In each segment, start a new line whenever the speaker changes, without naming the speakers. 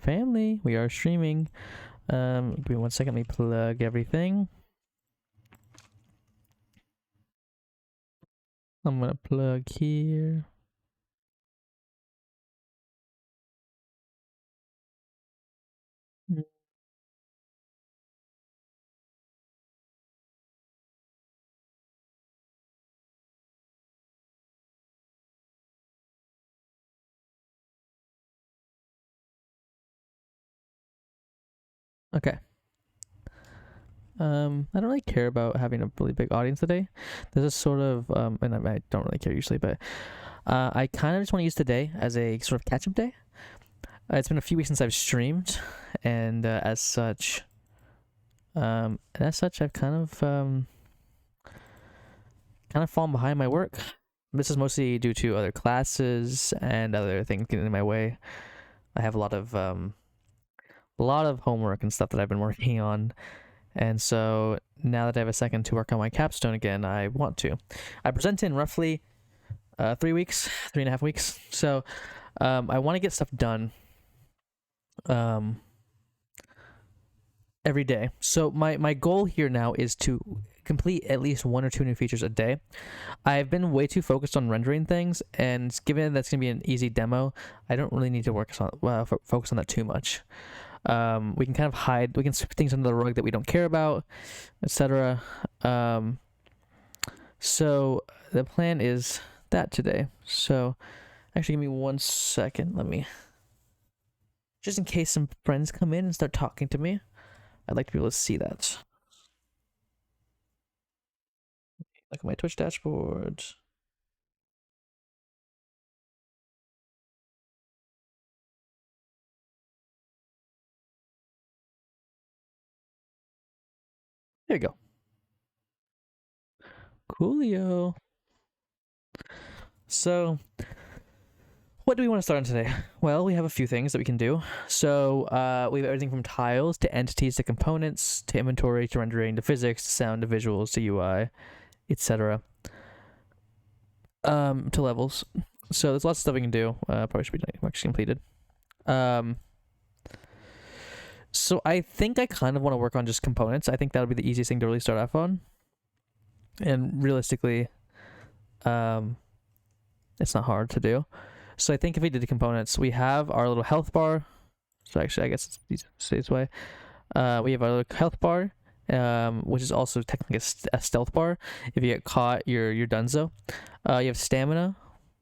family. We are streaming. Give me 1 second. Let me plug everything. I'm gonna plug here. Okay. I don't really care about having a really big audience today. This is sort of and I don't really care usually, but I kind of just want to use today as a sort of catch-up day. It's been a few weeks since I've streamed, and as such, I've kind of fallen behind my work. This is mostly due to other classes and other things getting in my way. I have a lot of homework and stuff that I've been working on. And so now that I have a second to work on my capstone again, I want to. I present in roughly 3.5 weeks. So I want to get stuff done every day. So my goal here now is to complete at least 1 or 2 new features a day. I've been way too focused on rendering things, and given that's going to be an easy demo, I don't really need to focus on that too much. We can kind of we can sweep things under the rug that we don't care about, etc. So the plan is that today. So actually, give me 1 second. Let me, just in case some friends come in and start talking to me, I'd like to be able to see that. Look at my Twitch dashboard. There you go. Coolio. So, what do we want to start on today? Well, we have a few things that we can do. So, we have everything from tiles to entities to components to inventory to rendering to physics to sound to visuals to UI, etc. To levels. So there's lots of stuff we can do. Probably should be much completed. So I think I kind of want to work on just components. I think that'll be the easiest thing to really start off on. And realistically, it's not hard to do. So I think if we did the components, we have our little health bar. So actually, I guess it's easy to say this way. We have our little health bar, which is also technically a stealth bar. If you get caught, you're donezo. You have stamina,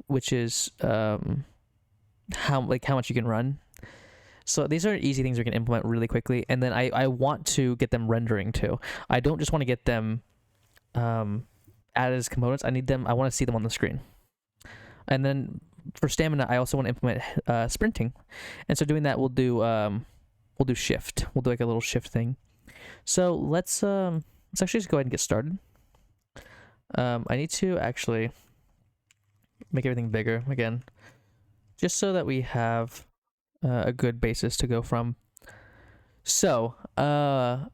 which is how much you can run. So these are easy things we can implement really quickly. And then I want to get them rendering too. I don't just want to get them added as components. I want to see them on the screen. And then for stamina, I also want to implement sprinting. And so doing that, we'll do shift. We'll do like a little shift thing. So let's actually just go ahead and get started. I need to actually make everything bigger again, just so that we have a good basis to go from. So, where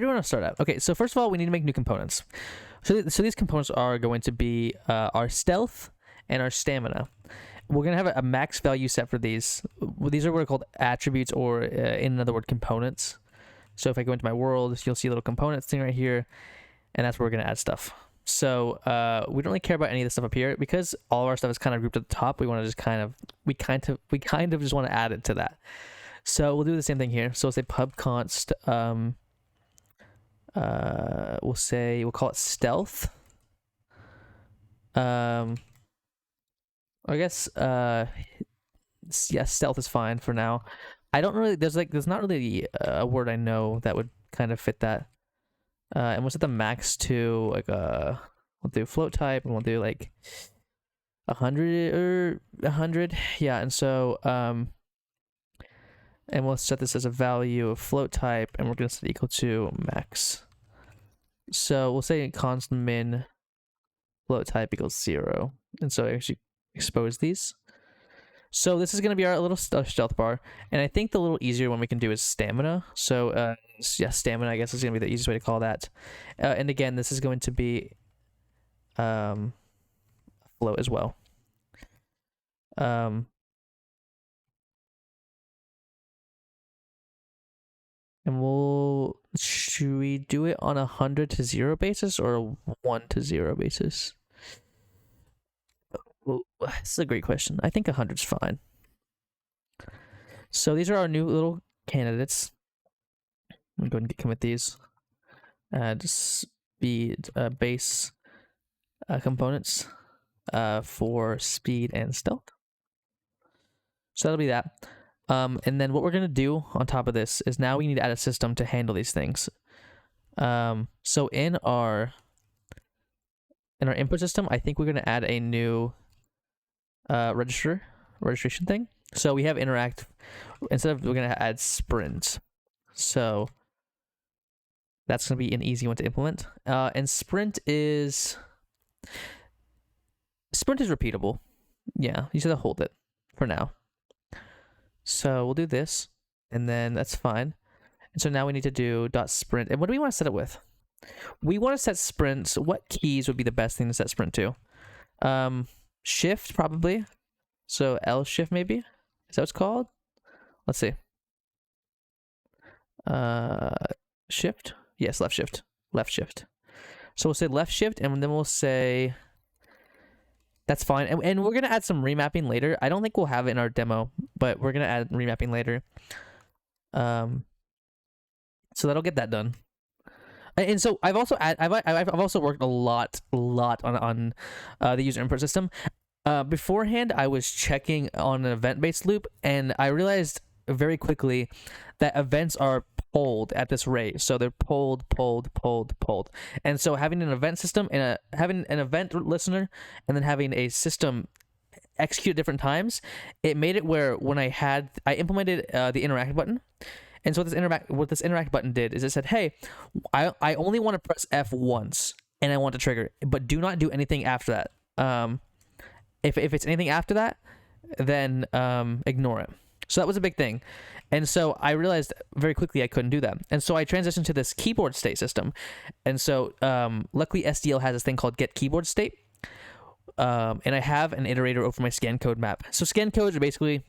do we want to start at? Okay, so first of all, we need to make new components. So these components are going to be our stealth and our stamina. We're going to have a max value set for these. These are what are called attributes, or in another word, components. So if I go into my world, you'll see a little components thing right here, and that's where we're going to add stuff. So we don't really care about any of this stuff up here because all of our stuff is kind of grouped at the top. We want to just we kind of just want to add it to that. So we'll do the same thing here. So we'll say pub const. We'll call it stealth. I guess yeah, stealth is fine for now. I don't really. There's not really a word I know that would kind of fit that. And we'll set the max to like we'll do float type, and we'll do like 100 or 100. Yeah, and so and we'll set this as a value of float type, and we're gonna set it equal to max. So we'll say const min float type equals 0, and so I actually expose these. So this is going to be our little stealth bar, and I think the little easier one we can do is stamina. So yeah, stamina, I guess, is going to be the easiest way to call that. And again, this is going to be float as well. And should we do it on 100 to 0 basis or a 1 to 0 basis? Well, this is a great question. I think 100's fine. So these are our new little candidates. I'm going to commit these. Add speed base components for speed and stealth. So that'll be that. And then what we're going to do on top of this is now we need to add a system to handle these things. So in our input system, I think we're going to add a new registration thing. So we have interact, instead of, we're going to add sprint. So that's going to be an easy one to implement. And sprint is repeatable. Yeah, you should hold it for now. So we'll do this, and then that's fine. And so now we need to do .sprint. And what do we want to set it with? We want to set sprints. What keys would be the best thing to set sprint to? Shift, probably. So L shift, maybe? Is that what it's called? Let's see. Shift? Yes, left shift. Left shift. So we'll say left shift, and then we'll say... That's fine. And we're going to add some remapping later. I don't think we'll have it in our demo, but we're going to add remapping later. So that'll get that done. And so I've also worked a lot on the user input system. Beforehand, I was checking on an event-based loop, and I realized very quickly that events are polled at this rate. So they're polled. And so having an event system and having an event listener and then having a system execute at different times, it made it where when I implemented the interact button. And so what this interact button did is it said, hey, I only want to press F once and I want to trigger it, but do not do anything after that. If it's anything after that, then ignore it. So that was a big thing. And so I realized very quickly I couldn't do that. And so I transitioned to this keyboard state system. And so luckily SDL has this thing called get keyboard state. And I have an iterator over my scan code map. So scan codes are basically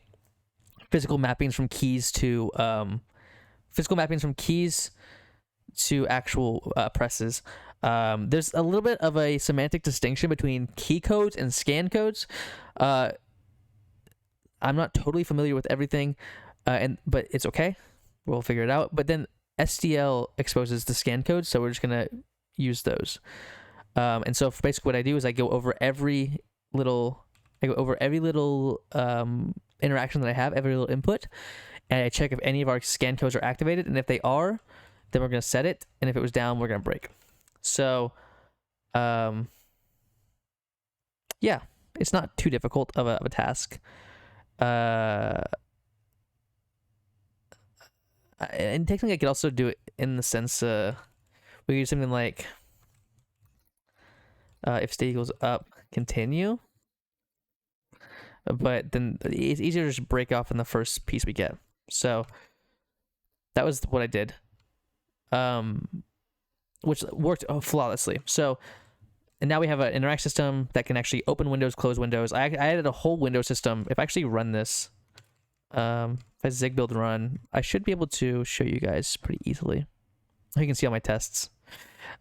physical mappings from keys to actual presses. There's a little bit of a semantic distinction between key codes and scan codes. I'm not totally familiar with everything, but it's okay. We'll figure it out. But then SDL exposes the scan codes, so we're just gonna use those. And so basically, what I do is I go over every little interaction that I have, every little input, and I check if any of our scan codes are activated. And if they are, then we're gonna set it. And if it was down, we're gonna break. So, yeah, it's not too difficult of a task. And technically I could also do it in the sense we use something like if state equals up, continue, but then it's easier to just break off in the first piece we get. So that was what I did, which worked flawlessly. So and now we have an interact system that can actually open windows, close windows. I added a whole window system. If I actually run this, if I zig build run, I should be able to show you guys pretty easily. You can see all my tests.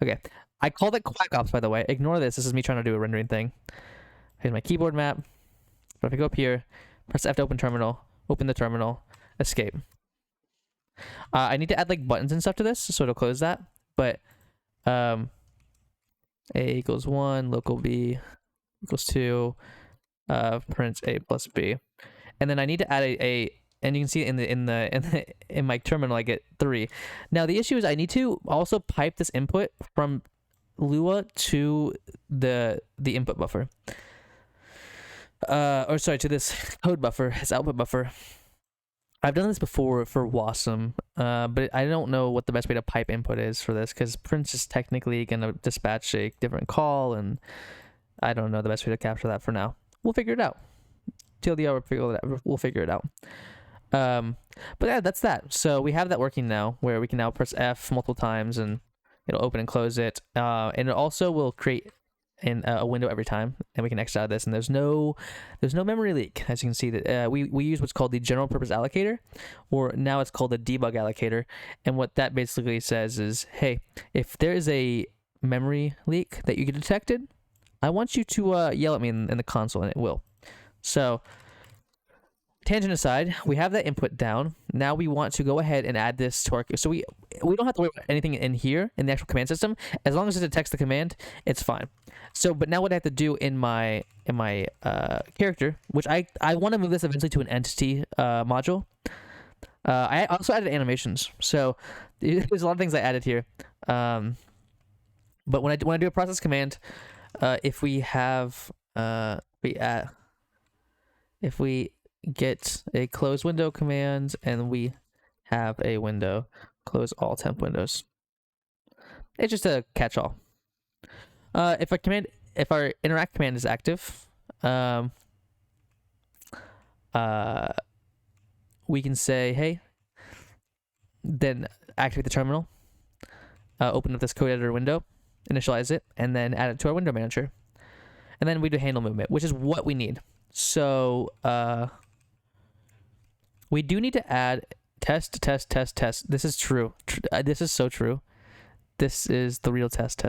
Okay, I called it QuackOps, by the way. Ignore this. This is me trying to do a rendering thing. Here's my keyboard map. But if I go up here, press F to open terminal, open the terminal, escape. I need to add like buttons and stuff to this, so it'll close that. But A equals 1, local B equals 2, print A plus B, and then I need to add and you can see in my terminal I get 3. Now the issue is I need to also pipe this input from Lua to the input buffer, to this code buffer, this output buffer. I've done this before for Wasm, but I don't know what the best way to pipe input is for this, because Prince is technically going to dispatch a different call, and I don't know the best way to capture that for now. We'll figure it out. TLDR, we'll figure it out. But yeah, that's that. So we have that working now, where we can now press F multiple times, and it'll open and close it. And it also will create in a window every time, and we can exit out of this, and there's no memory leak. As you can see, that we use what's called the general purpose allocator, or now it's called the debug allocator. And what that basically says is, hey, if there is a memory leak that you get detected, I want you to yell at me in the console, and it will. So tangent aside, we have that input down. Now we want to go ahead and add this to our, so we don't have to worry about anything in here in the actual command system. As long as it detects the command, it's fine. So, but now what I have to do in my character, which I want to move this eventually to an entity module. I also added animations, so there's a lot of things I added here. But when I do a process command, if we have if we get a close window command and we have a window, close all temp windows. It's just a catch-all. If our interact command is active, we can say, hey, then activate the terminal, open up this code editor window, initialize it, and then add it to our window manager. And then we do handle movement, which is what we need. So we do need to add test. This is true. This is so true. This is the real test.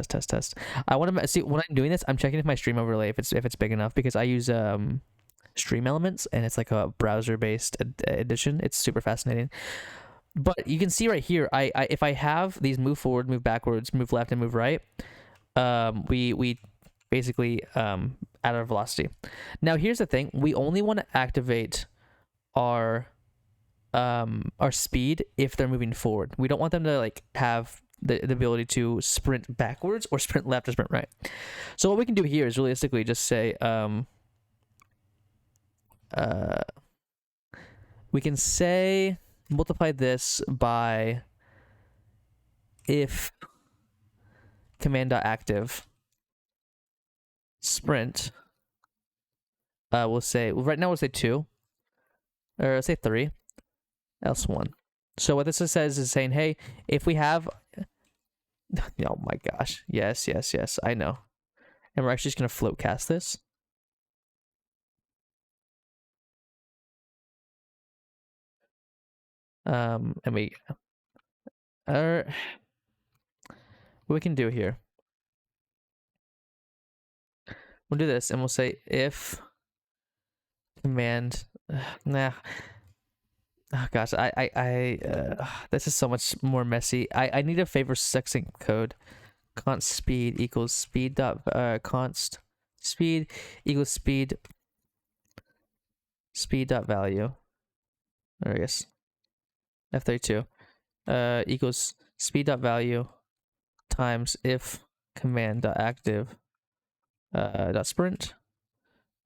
I want to see when I'm doing this. I'm checking if my stream overlay, if it's big enough, because I use Stream Elements, and it's like a browser-based edition. It's super fascinating. But you can see right here, I if I have these move forward, move backwards, move left, and move right, we basically add our velocity. Now here's the thing: we only want to activate our speed if they're moving forward. We don't want them to like have the ability to sprint backwards or sprint left or sprint right. So what we can do here is realistically just say we can say multiply this by if command.active sprint, we'll say, right now we'll say 2, or let's say 3, else 1. So what this says is saying, hey, if we have, oh my gosh, yes, I know. And we're actually just going to float cast this. And what we can do here, we'll do this, and we'll say if command, nah. Oh gosh, this is so much more messy. I need a favor sexing code. Const speed equals speed dot const speed equals speed dot value. Or I guess F32 equals speed dot value times if command dot active dot sprint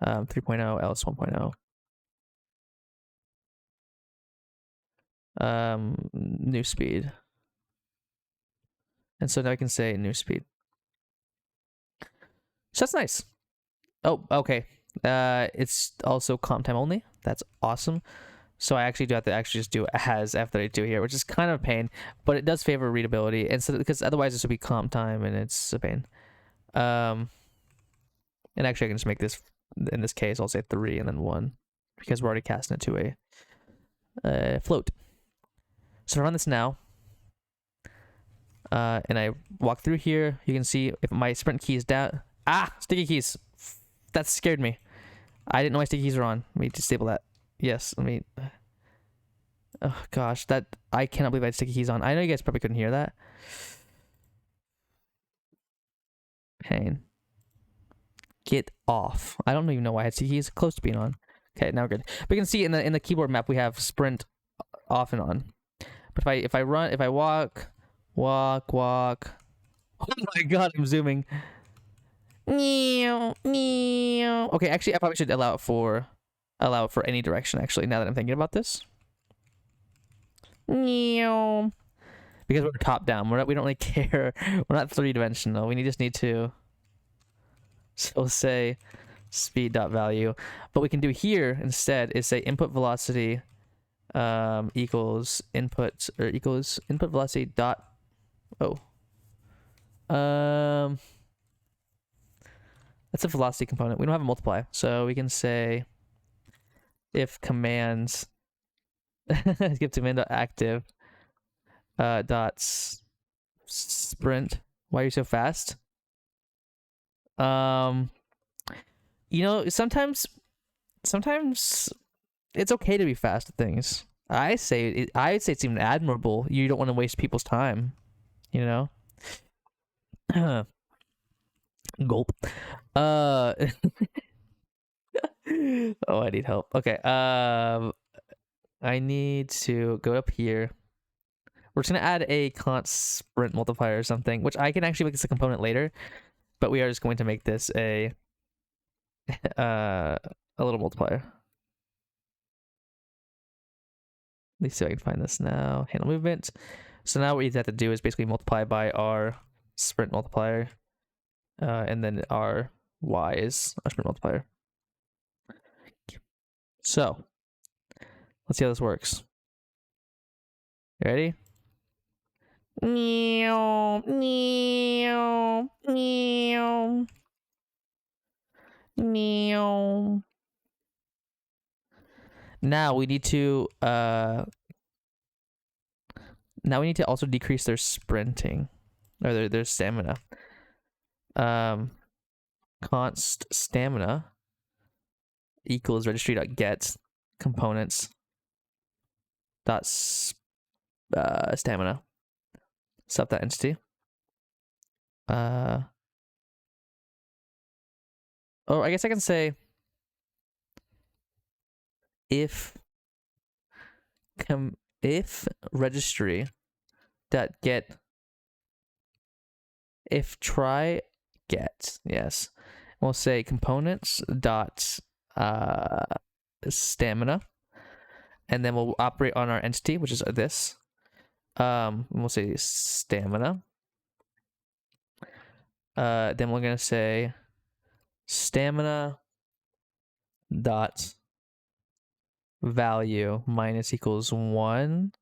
3.0 else 1.0 new speed. And so now I can say new speed. So that's nice. Oh, okay. It's also comp time only. That's awesome. So I actually do have to actually just do as F32 here, which is kind of a pain, but it does favor readability, and so because otherwise this would be comp time and it's a pain. And actually I can just make this, in this case I'll say 3 and then 1 because we're already casting it to a float. So run this now, and I walk through here. You can see if my sprint key is down. Sticky keys. That scared me. I didn't know my sticky keys were on. Let me disable that. Yes, let me. Oh gosh, that I cannot believe I had sticky keys on. I know you guys probably couldn't hear that. Pain. Get off. I don't even know why I had sticky keys close to being on. Okay, now we're good. We can see in the keyboard map we have sprint off and on. But if I walk. Oh my god, I'm zooming. Okay, actually I probably should allow it for any direction, actually, now that I'm thinking about this. Because we're top down. We don't really care. We're not 3-dimensional. We just need to, so we'll say speed dot value. But we can do here instead is say input velocity equals input velocity dot That's a velocity component. We don't have a multiply, so we can say if commands give to min.active dot sprint. Why are you so fast? You know, sometimes it's okay to be fast at things. I'd say it's even admirable. You don't want to waste people's time, you know. Gulp. Oh, I need help. Okay. I need to go up here. We're just gonna add a const sprint multiplier or something, which I can actually make this a component later, but we are just going to make this a little multiplier. Let me see if I can find this now. Handle movement. So now what you have to do is basically multiply by our sprint multiplier, and then our y is our sprint multiplier. So let's see how this works. You ready? Meow, meow, meow, meow. Now we need to also decrease their sprinting or their stamina. Const stamina equals registry.get components dot stamina. Set that entity. I guess I can say if registry dot get if try get, yes, we'll say components dot stamina, and then we'll operate on our entity, which is this. We'll say stamina. Then we're gonna say stamina dot value minus equals 1.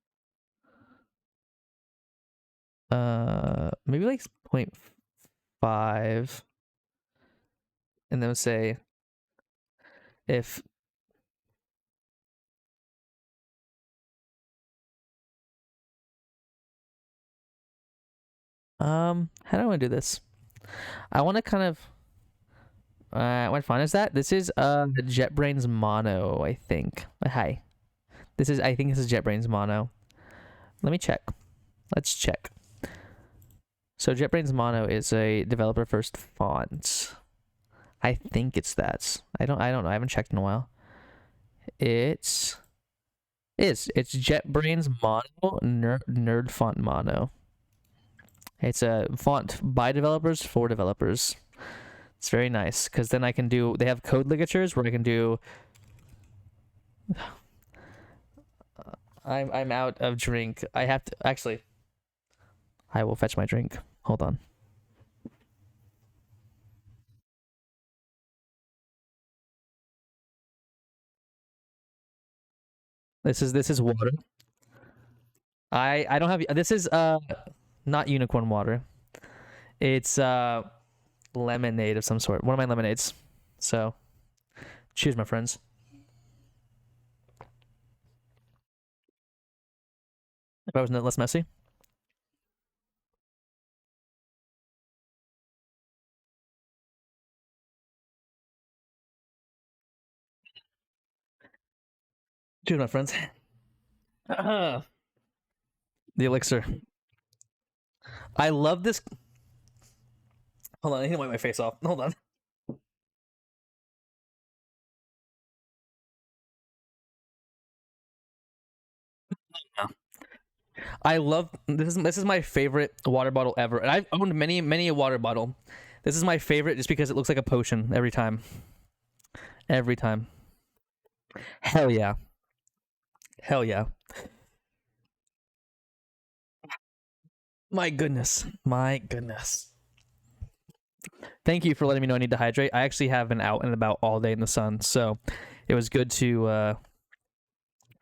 Maybe like 0.5, and then we'll say if how do I want to do this? I want to kind of what font is that? This is JetBrains Mono, I think. Hi. I think this is JetBrains Mono. Let me check. Let's check. So JetBrains Mono is a developer first font. I think it's that. I don't know. I haven't checked in a while. It's JetBrains Mono Nerd Font Mono. It's a font by developers for developers. It's very nice because then I can do. They have code ligatures where I can do. I'm out of drink. I have to actually. I will fetch my drink. Hold on. This is water. I don't have. This is not unicorn water. It's lemonade of some sort. One of my lemonades. So, cheers, my friends. If I was less messy. Cheers, my friends. The elixir. I love this. Hold on, I need to wipe my face off. Hold on. I love this. This is my favorite water bottle ever, and I've owned many a water bottle. This is my favorite just because it looks like a potion every time. Every time. Hell yeah. Hell yeah. My goodness. My goodness. Thank you for letting me know I need to hydrate. I actually have been out and about all day in the sun, so it was good to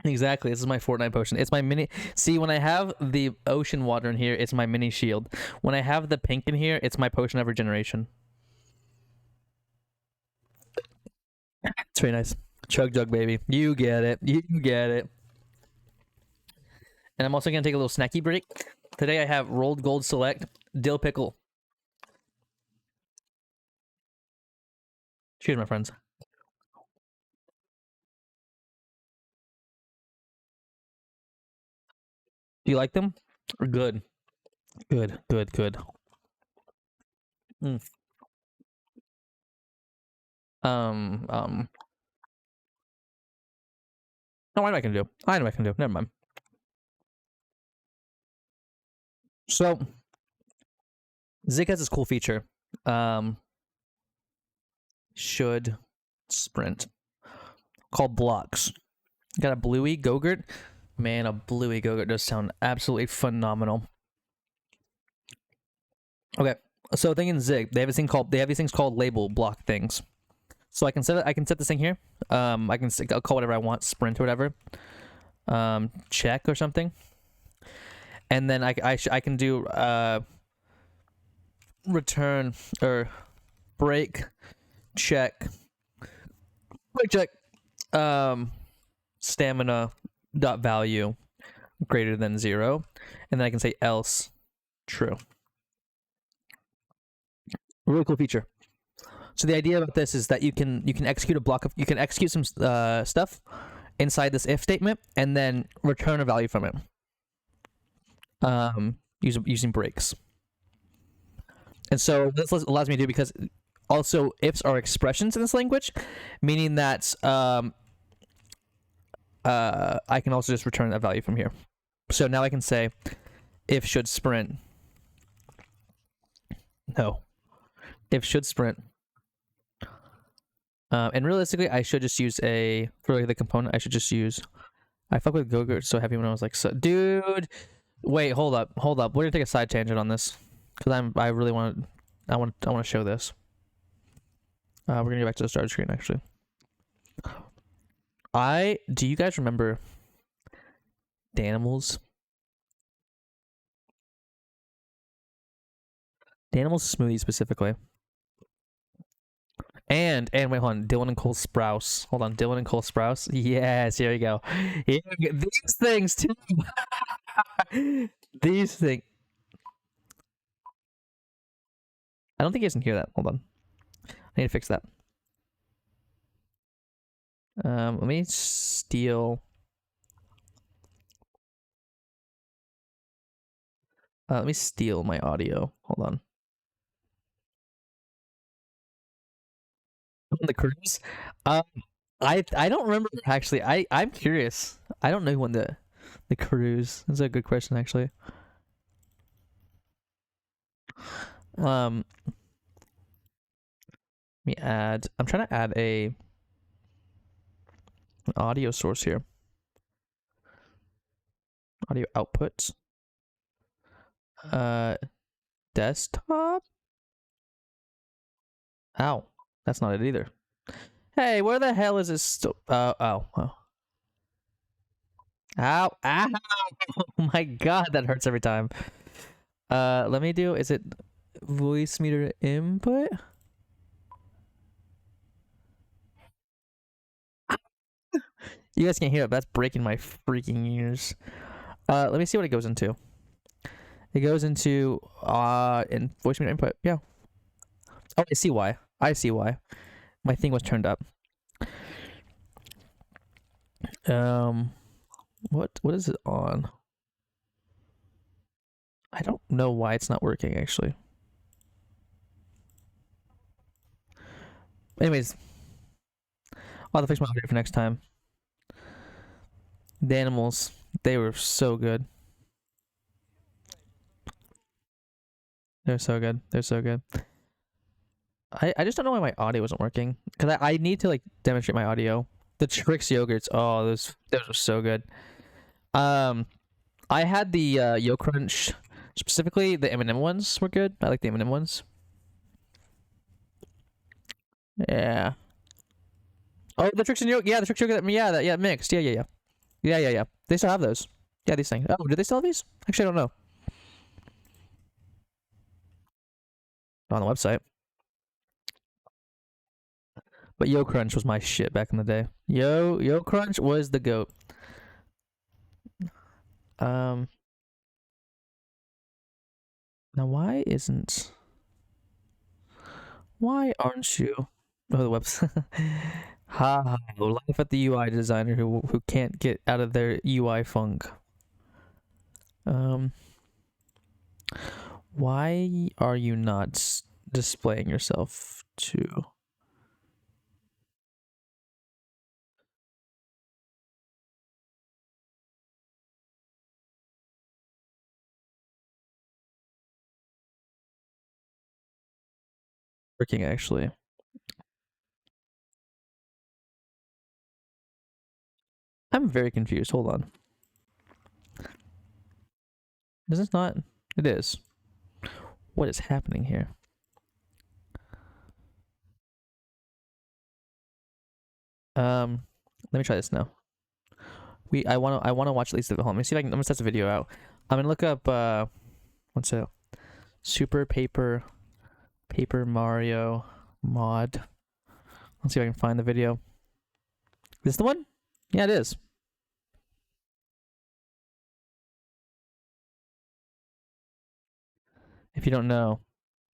exactly. This is my Fortnite potion. It's my mini. See, when I have the ocean water in here, it's my mini shield. When I have the pink in here, it's my potion of regeneration. It's very nice. Chug jug, baby. You get it. You get it. And I'm also gonna take a little snacky break. Today I have rolled gold select dill pickle. Cheers, my friends. Do you like them? Good. Good. Good. Good. Mm. Oh, I know what I can do. I know what I can do. Never mind. So, Zig has this cool feature. Should sprint called blocks. Got a Bluey Gogurt. Man, a Bluey Gogurt does sound absolutely phenomenal. Okay, so thing in Zig, they have these things called label block things. So I can set this thing here. I'll call whatever I want, sprint or whatever. Check or something. And then I can do return or break check stamina dot value greater than 0, and then I can say else true. Really cool feature. So the idea about this is that you can execute some stuff inside this if statement and then return a value from it using breaks. And so this allows me to do, because also ifs are expressions in this language, meaning that I can also just return that value from here. So now I can say if should sprint. No. If should sprint. And realistically, I should just use for the component, I should just use, I fuck with Gogurt so heavy when I was like, so, dude, wait, hold up. We're gonna take a side tangent on this, because I want to show this. We're gonna go back to the start screen, actually. Do you guys remember Danimals? Danimals smoothie specifically. And wait, hold on, Dylan and Cole Sprouse. Hold on, Dylan and Cole Sprouse. Yes, here we go. These things too. These things. I don't think you guys can hear that. Hold on. I need to fix that. Let me steal. Let me steal my audio. Hold on. The cruise. I don't remember actually. I'm curious. I don't know who won the cruise. That's a good question actually. Let me add. I'm trying to add an audio source here. Audio output. Desktop. Ow, that's not it either. Hey, where the hell is this? Oh. Ow! Ow! Oh my god, that hurts every time. Let me do. Is it voice meter input? You guys can't hear it, but that's breaking my freaking ears. Let me see what it goes into. It goes into in voice meter input. Yeah. Oh, I see why. My thing was turned up. What is it on? I don't know why it's not working actually. Anyways, I'll have to fix my audio for next time. The animals, they were so good. They're so good. I just don't know why my audio wasn't working, because I need to like demonstrate my audio. The Trix yogurts, oh, those are so good. I had the Yo Crunch, specifically the M&M ones were good. I like the M&M ones. Yeah. Oh, the Trix and yogurt, yeah, the Trix yogurt, yeah, mixed, yeah. They still have those. Yeah, these things. Oh, do they still have these? Actually, I don't know. On the website. But Yo Crunch was my shit back in the day. Yo Crunch was the goat. Um. Now why aren't you? Oh, the website. Ha ha. Life at the UI designer who can't get out of their UI funk. Um. Why are you not displaying yourself to? Working actually. I'm very confused. Hold on. Is this not? It is. What is happening here? Let me try this now. I wanna watch at least the hold on, let me see if I can. I'm gonna test the video out. I'm gonna look up what's it? Super Paper Mario mod. Let's see if I can find the video. Is this the one? Yeah, it is. If you don't know,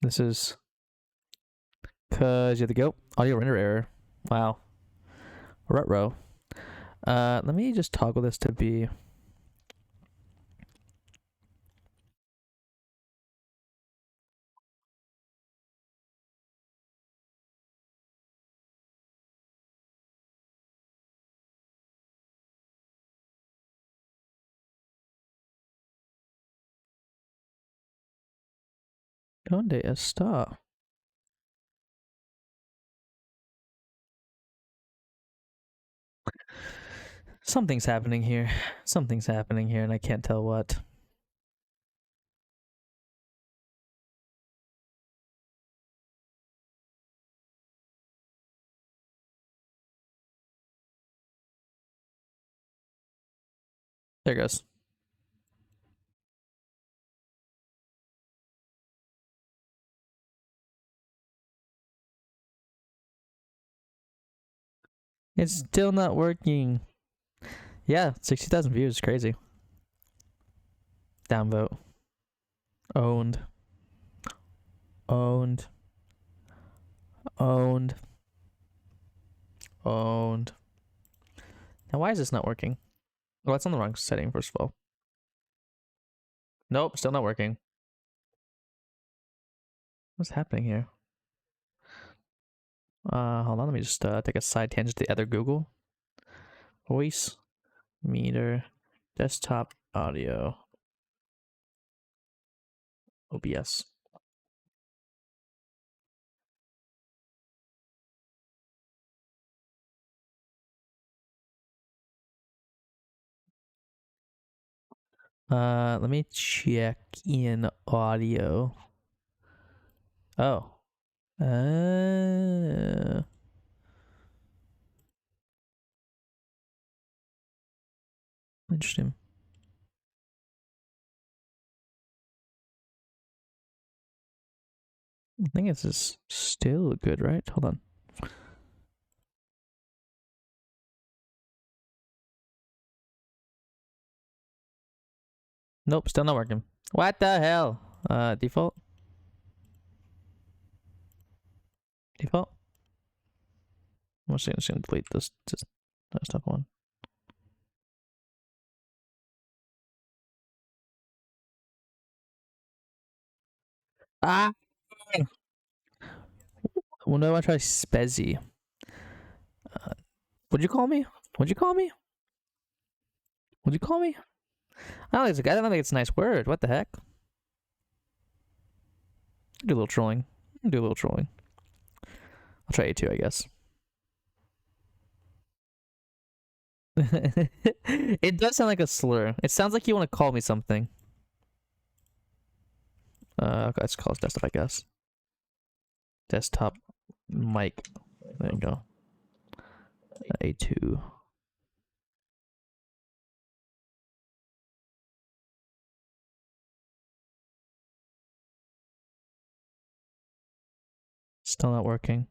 this is cause you have to go audio render error. Wow. Rutro. Let me just toggle this to be. Donde está? Something's happening here. Something's happening here, and I can't tell what. There it goes. It's still not working. Yeah, 60,000 views. Crazy. Downvote. Owned. Owned. Owned. Owned. Now, why is this not working? Oh, it's on the wrong setting, first of all. Nope, still not working. What's happening here? Hold on, let me just take a side tangent to the other Google. Voice, meter, desktop, audio, OBS. Let me check in audio. Oh. Interesting. I think this is still good, right? Hold on. Nope, still not working. What the hell? Default? Default? I'm just gonna delete this desktop one. Ah! When do I try Spezzy? What'd you call me? What'd you call me? What'd you call me? I don't think it's a nice word. What the heck? Do a little trolling. Do a little trolling. I'll try A2, I guess. It does sound like a slur. It sounds like you want to call me something. Okay, let's call it desktop, I guess. Desktop mic. There you go. A2. Still not working.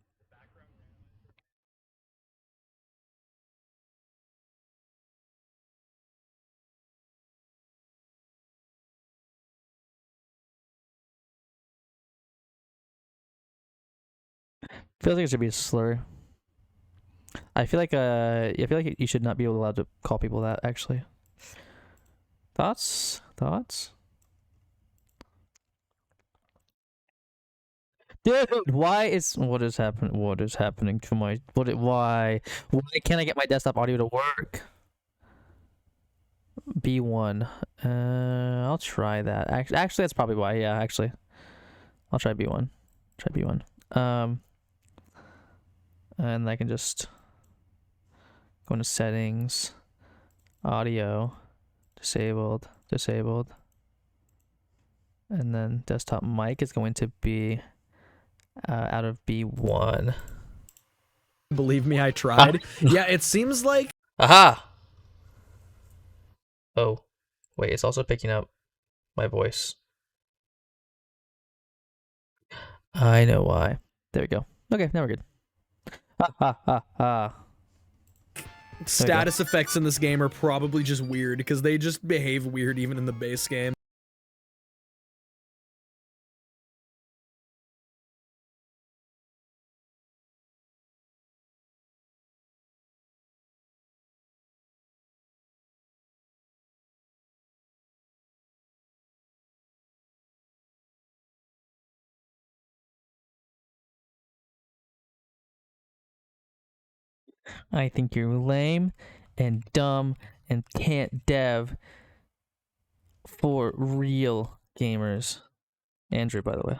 Feels like it should be a slur. I feel like you should not be allowed to call people that, actually. Thoughts? Dude, what is happening to my why can't I get my desktop audio to work? B1. I'll try that. Actually that's probably why. Yeah, actually. I'll try B1. And I can just go into settings, audio, disabled, and then desktop mic is going to be out of B1.
Believe me, I tried. Yeah, it seems like...
Aha! Oh, wait, it's also picking up my voice. I know why. There we go. Okay, now we're good. Ha ha ha ha.
Status effects in this game are probably just weird because they just behave weird even in the base game.
I think you're lame and dumb and can't dev for real gamers. Andrew, by the way.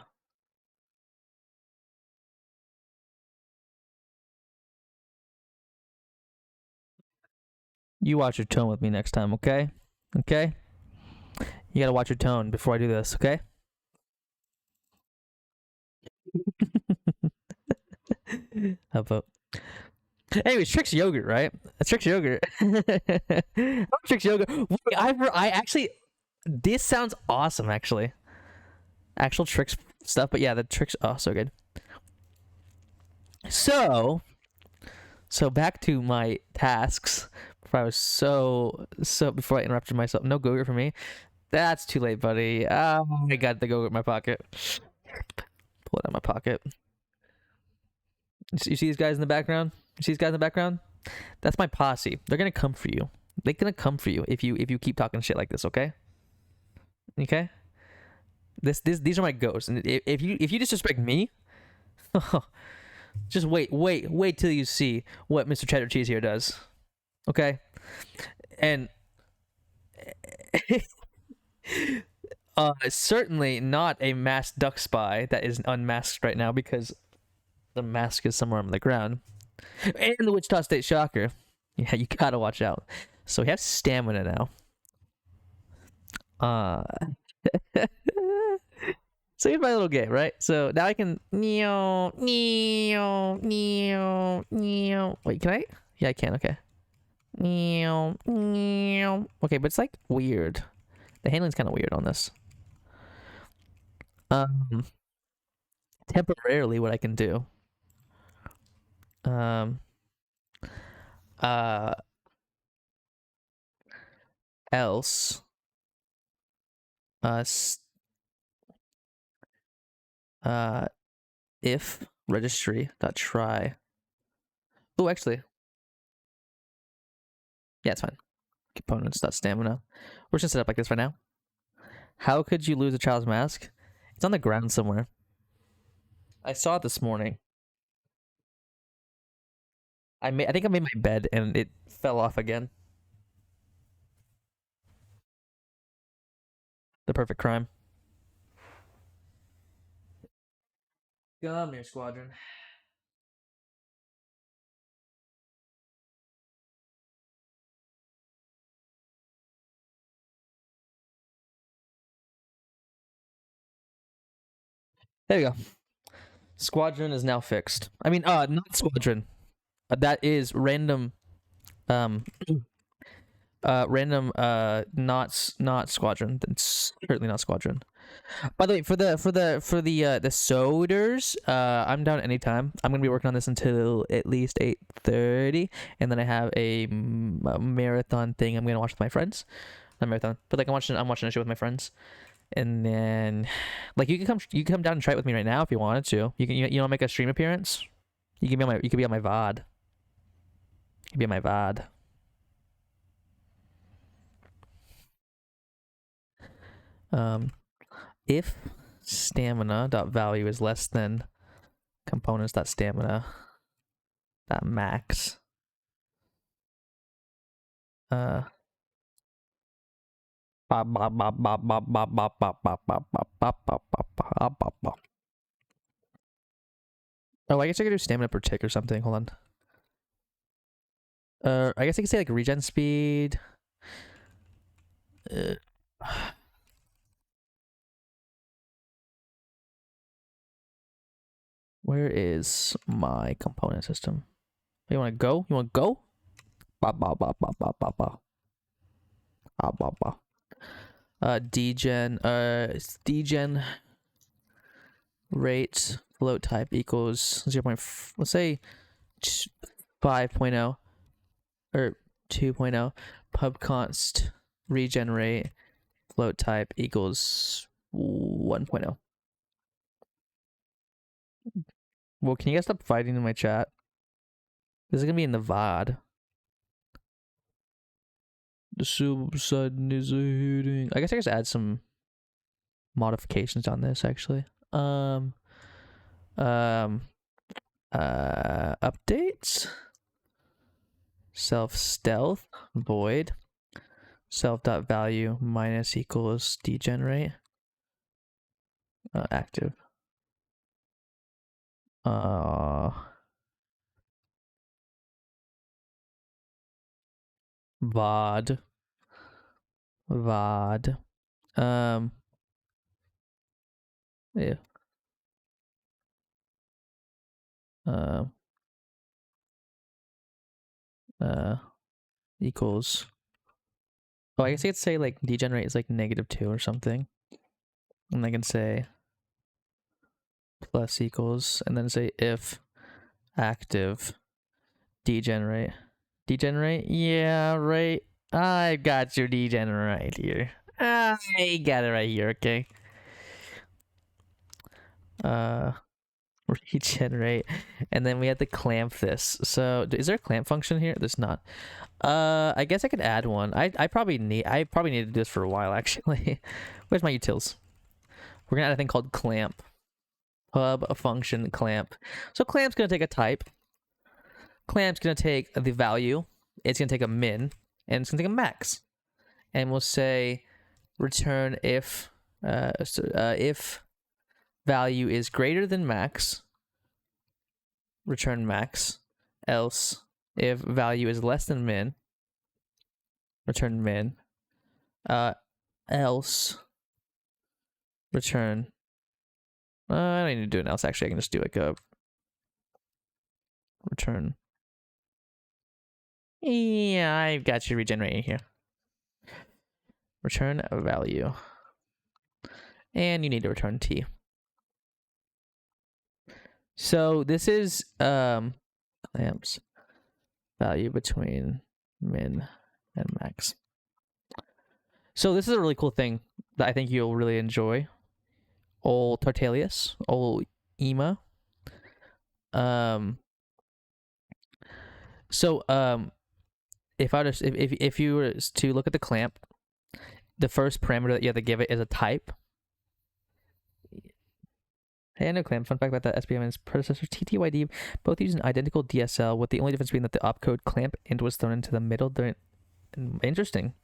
You watch your tone with me next time, okay? Okay? You gotta watch your tone before I do this, okay? How about... Anyways, Trix Yogurt, right? Trix Yogurt. Trix Yogurt. Wait, I actually... This sounds awesome, actually. Actual Trix stuff, but yeah, the Trix... Oh, so good. So back to my tasks. Before I was before I interrupted myself. No Go-Gurt for me. That's too late, buddy. Oh, I got the Go-Gurt in my pocket. Pull it out of my pocket. You see these guys in the background? That's my posse. They're gonna come for you. They're gonna come for you if you keep talking shit like this, okay? Okay? These are my ghosts. And if you disrespect me, just wait till you see what Mr. Cheddar Cheese here does. Okay? And certainly not a masked duck spy that is unmasked right now because the mask is somewhere on the ground. And the Wichita State Shocker. Yeah, you gotta watch out. So he has stamina now. So here's my little game, right? So now I can Wait, can I? Yeah, I can. Okay. Okay, but it's like weird. The handling's kind of weird on this. Temporarily, what I can do. Else. If registry dot try. Oh, actually. Yeah, it's fine. Components dot stamina. We're just gonna set up like this right now. How could you lose a child's mask? It's on the ground somewhere. I saw it this morning. I think I made my bed and it fell off again. The perfect crime. Come here, Squadron. There you go. Squadron is now fixed. I mean, not Squadron. That is random. Not Squadron. That's certainly not Squadron. By the way, for the sodas, I'm down anytime. I'm gonna be working on this until at least 8:30, and then I have a marathon thing I'm gonna watch with my friends. Not marathon, but like I'm watching a show with my friends, and then like you can come down and try it with me right now if you wanted to. You want to make a stream appearance? You can be on my VOD. You can be on my VOD. If stamina dot value is less than components dot stamina dot max, Oh, I guess I could do stamina per tick or something. Hold on. I guess I could say like regen speed. Where is my component system? You want to go? You want to go? Degen rate float type equals 0. Let's say 5.0 or 2.0. Pub const regen rate float type equals 1.0. Well, can you guys stop fighting in my chat? This is gonna be in the VOD. The super sudden is a hitting. I guess I just add some modifications on this actually. Updates. Self stealth void. Self dot value minus equals degenerate. Active. VOD. Yeah. Equals. Oh, I guess I could say like degenerate is like -2 or something. And I can say plus equals, and then say if active degenerate. Degenerate? Yeah, right. I got your degenerate right here. I got it right here, okay. Regenerate. And then we have to clamp this. So is there a clamp function here? There's not. I guess I could add one. I probably need to do this for a while actually. Where's my utils? We're gonna add a thing called clamp. Pub a function clamp. So clamp's gonna take a type. Clamp's gonna take the value. It's gonna take a min, and it's gonna take a max. And we'll say return if value is greater than max, return max. Else, if value is less than min, return min. Else, return. I don't need to do an else. Actually, I can just do like a return. Yeah, I've got you regenerating here. Return a value. And you need to return t. So this is clamps value between min and max. So this is a really cool thing that I think you'll really enjoy. Old Tartalius, old Ema. If you were to look at the clamp, the first parameter that you have to give it is a type. Hey, I know clamp. Fun fact about that SPM and its predecessor TTYD both use an identical DSL, with the only difference being that the opcode clamp int was thrown into the middle during. Interesting.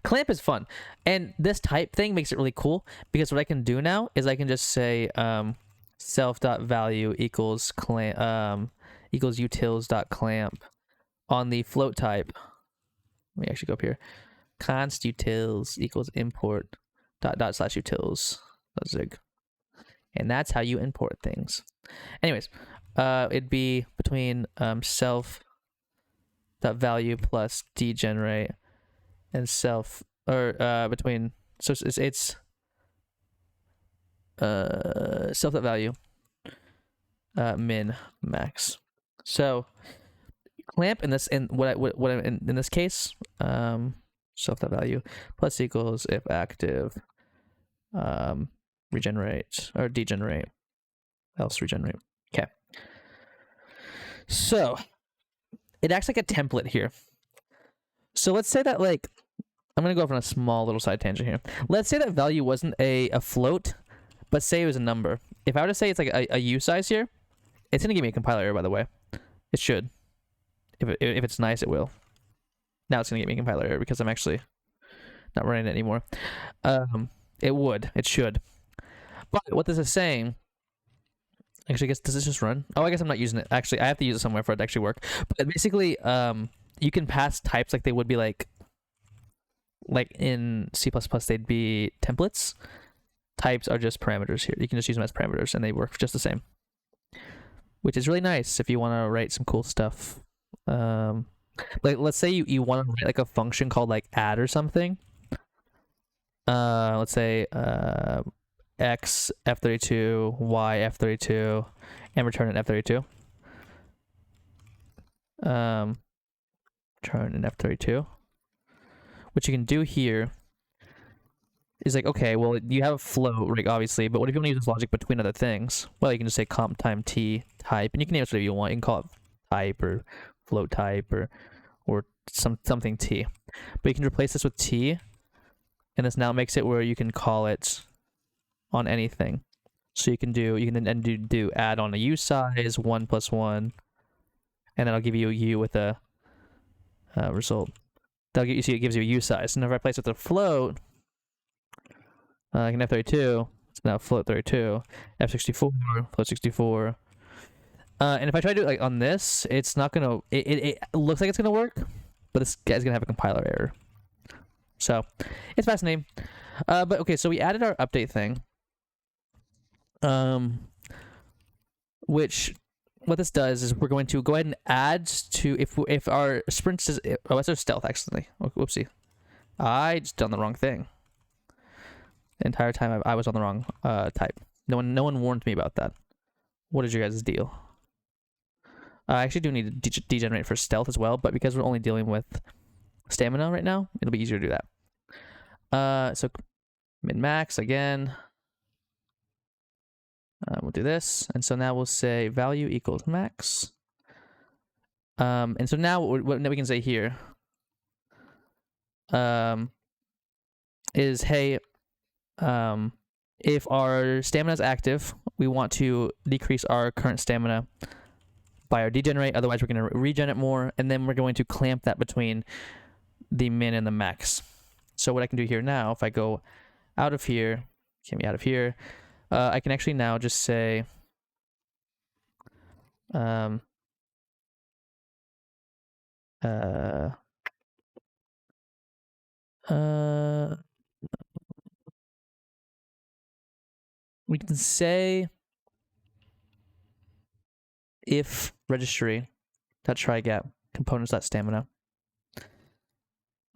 Clamp is fun, and this type thing makes it really cool because what I can do now is I can just say self.value equals clamp equals utils.clamp on the float type. Let me actually go up here. Const utils equals import dot slash utils zig. And that's how you import things. Anyways, it'd be between self dot value plus degenerate and self, or between, so it's self dot value min max. So clamp in this, in in this case, self dot value plus equals if active regenerate or degenerate, else regenerate. Okay. So it acts like a template here. So let's say that, like, I'm gonna go off on a small little side tangent here. Let's say that value wasn't a float, but say it was a number. If I were to say it's like a U size here, it's gonna give me a compiler error, by the way. It should. If it's nice, it will. Now it's gonna give me a compiler error because I'm actually not running it anymore. It would. It should. But what this is saying, actually, I guess, does this just run? Oh, I guess I'm not using it. Actually, I have to use it somewhere for it to actually work. But basically, you can pass types like they would be like in C++, they'd be templates. Types are just parameters here. You can just use them as parameters, and they work just the same, which is really nice if you want to write some cool stuff. Like, let's say you want to write like a function called like add or something. Let's say x f32, y f32, and return an f32. Return an f32. What you can do here is like, okay, well, you have a float, right, obviously, but what if you want to use this logic between other things? Well, you can just say comp time t type, and you can name it whatever you want. You can call it type or float type or something t. But you can replace this with t, and this now makes it where you can call it on anything. So you can then do add on a u size 1 + 1, and then I'll give you a u with a result. You see, it gives you a u size. And if I replace it with a float, I can f32. It's now float 32, f64, float 64. And if I try to do it like on this, it's not gonna. It looks like it's gonna work, but this guy's gonna have a compiler error. So it's fascinating. But okay, so we added our update thing. Which what this does is we're going to go ahead and add to if our sprint is that's our stealth actually. Oh, whoopsie, I just done the wrong thing. The entire time I was on the wrong type. No one warned me about that. What is your guys' deal? I actually do need to degenerate for stealth as well, but because we're only dealing with stamina right now, it'll be easier to do that. So min max again. We'll do this, and so now we'll say value equals max. And so now what we can say here is, hey, if our stamina is active, we want to decrease our current stamina by our degenerate. Otherwise, we're going to regen it more, and then we're going to clamp that between the min and the max. So what I can do here now, if I go out of here, get me out of here, I can actually now just say we can say if registry .try get components.stamina.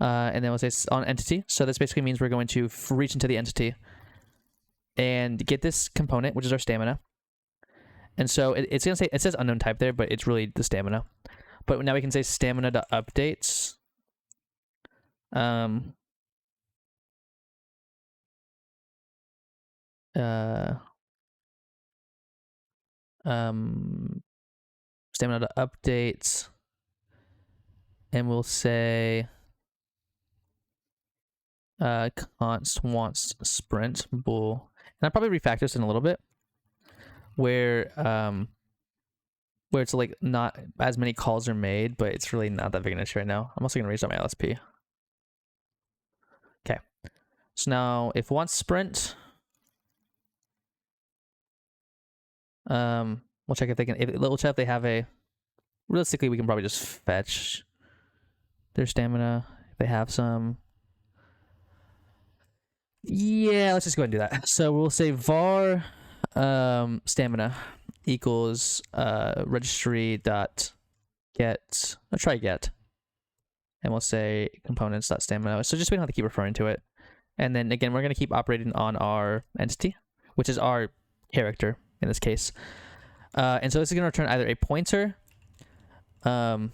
And then we'll say on entity. So this basically means we're going to reach into the entity and get this component, which is our stamina. And so it's gonna say, it says unknown type there, but it's really the stamina. But now we can say stamina.updates. Stamina.updates, and we'll say const wants sprint bool, and I'll probably refactor this in a little bit, where it's like not as many calls are made, but it's really not that big an issue right now. I'm also gonna raise up my LSP. Okay, so now if wants sprint, we'll check if they can. We'll check if they have a. Realistically, we can probably just fetch their stamina if they have some. Yeah, let's just go ahead and do that. So we'll say var stamina equals registry dot get try get, and we'll say components dot stamina. So just we don't have to keep referring to it. And then again, we're gonna keep operating on our entity, which is our character in this case. And so this is gonna return either a pointer. It's gonna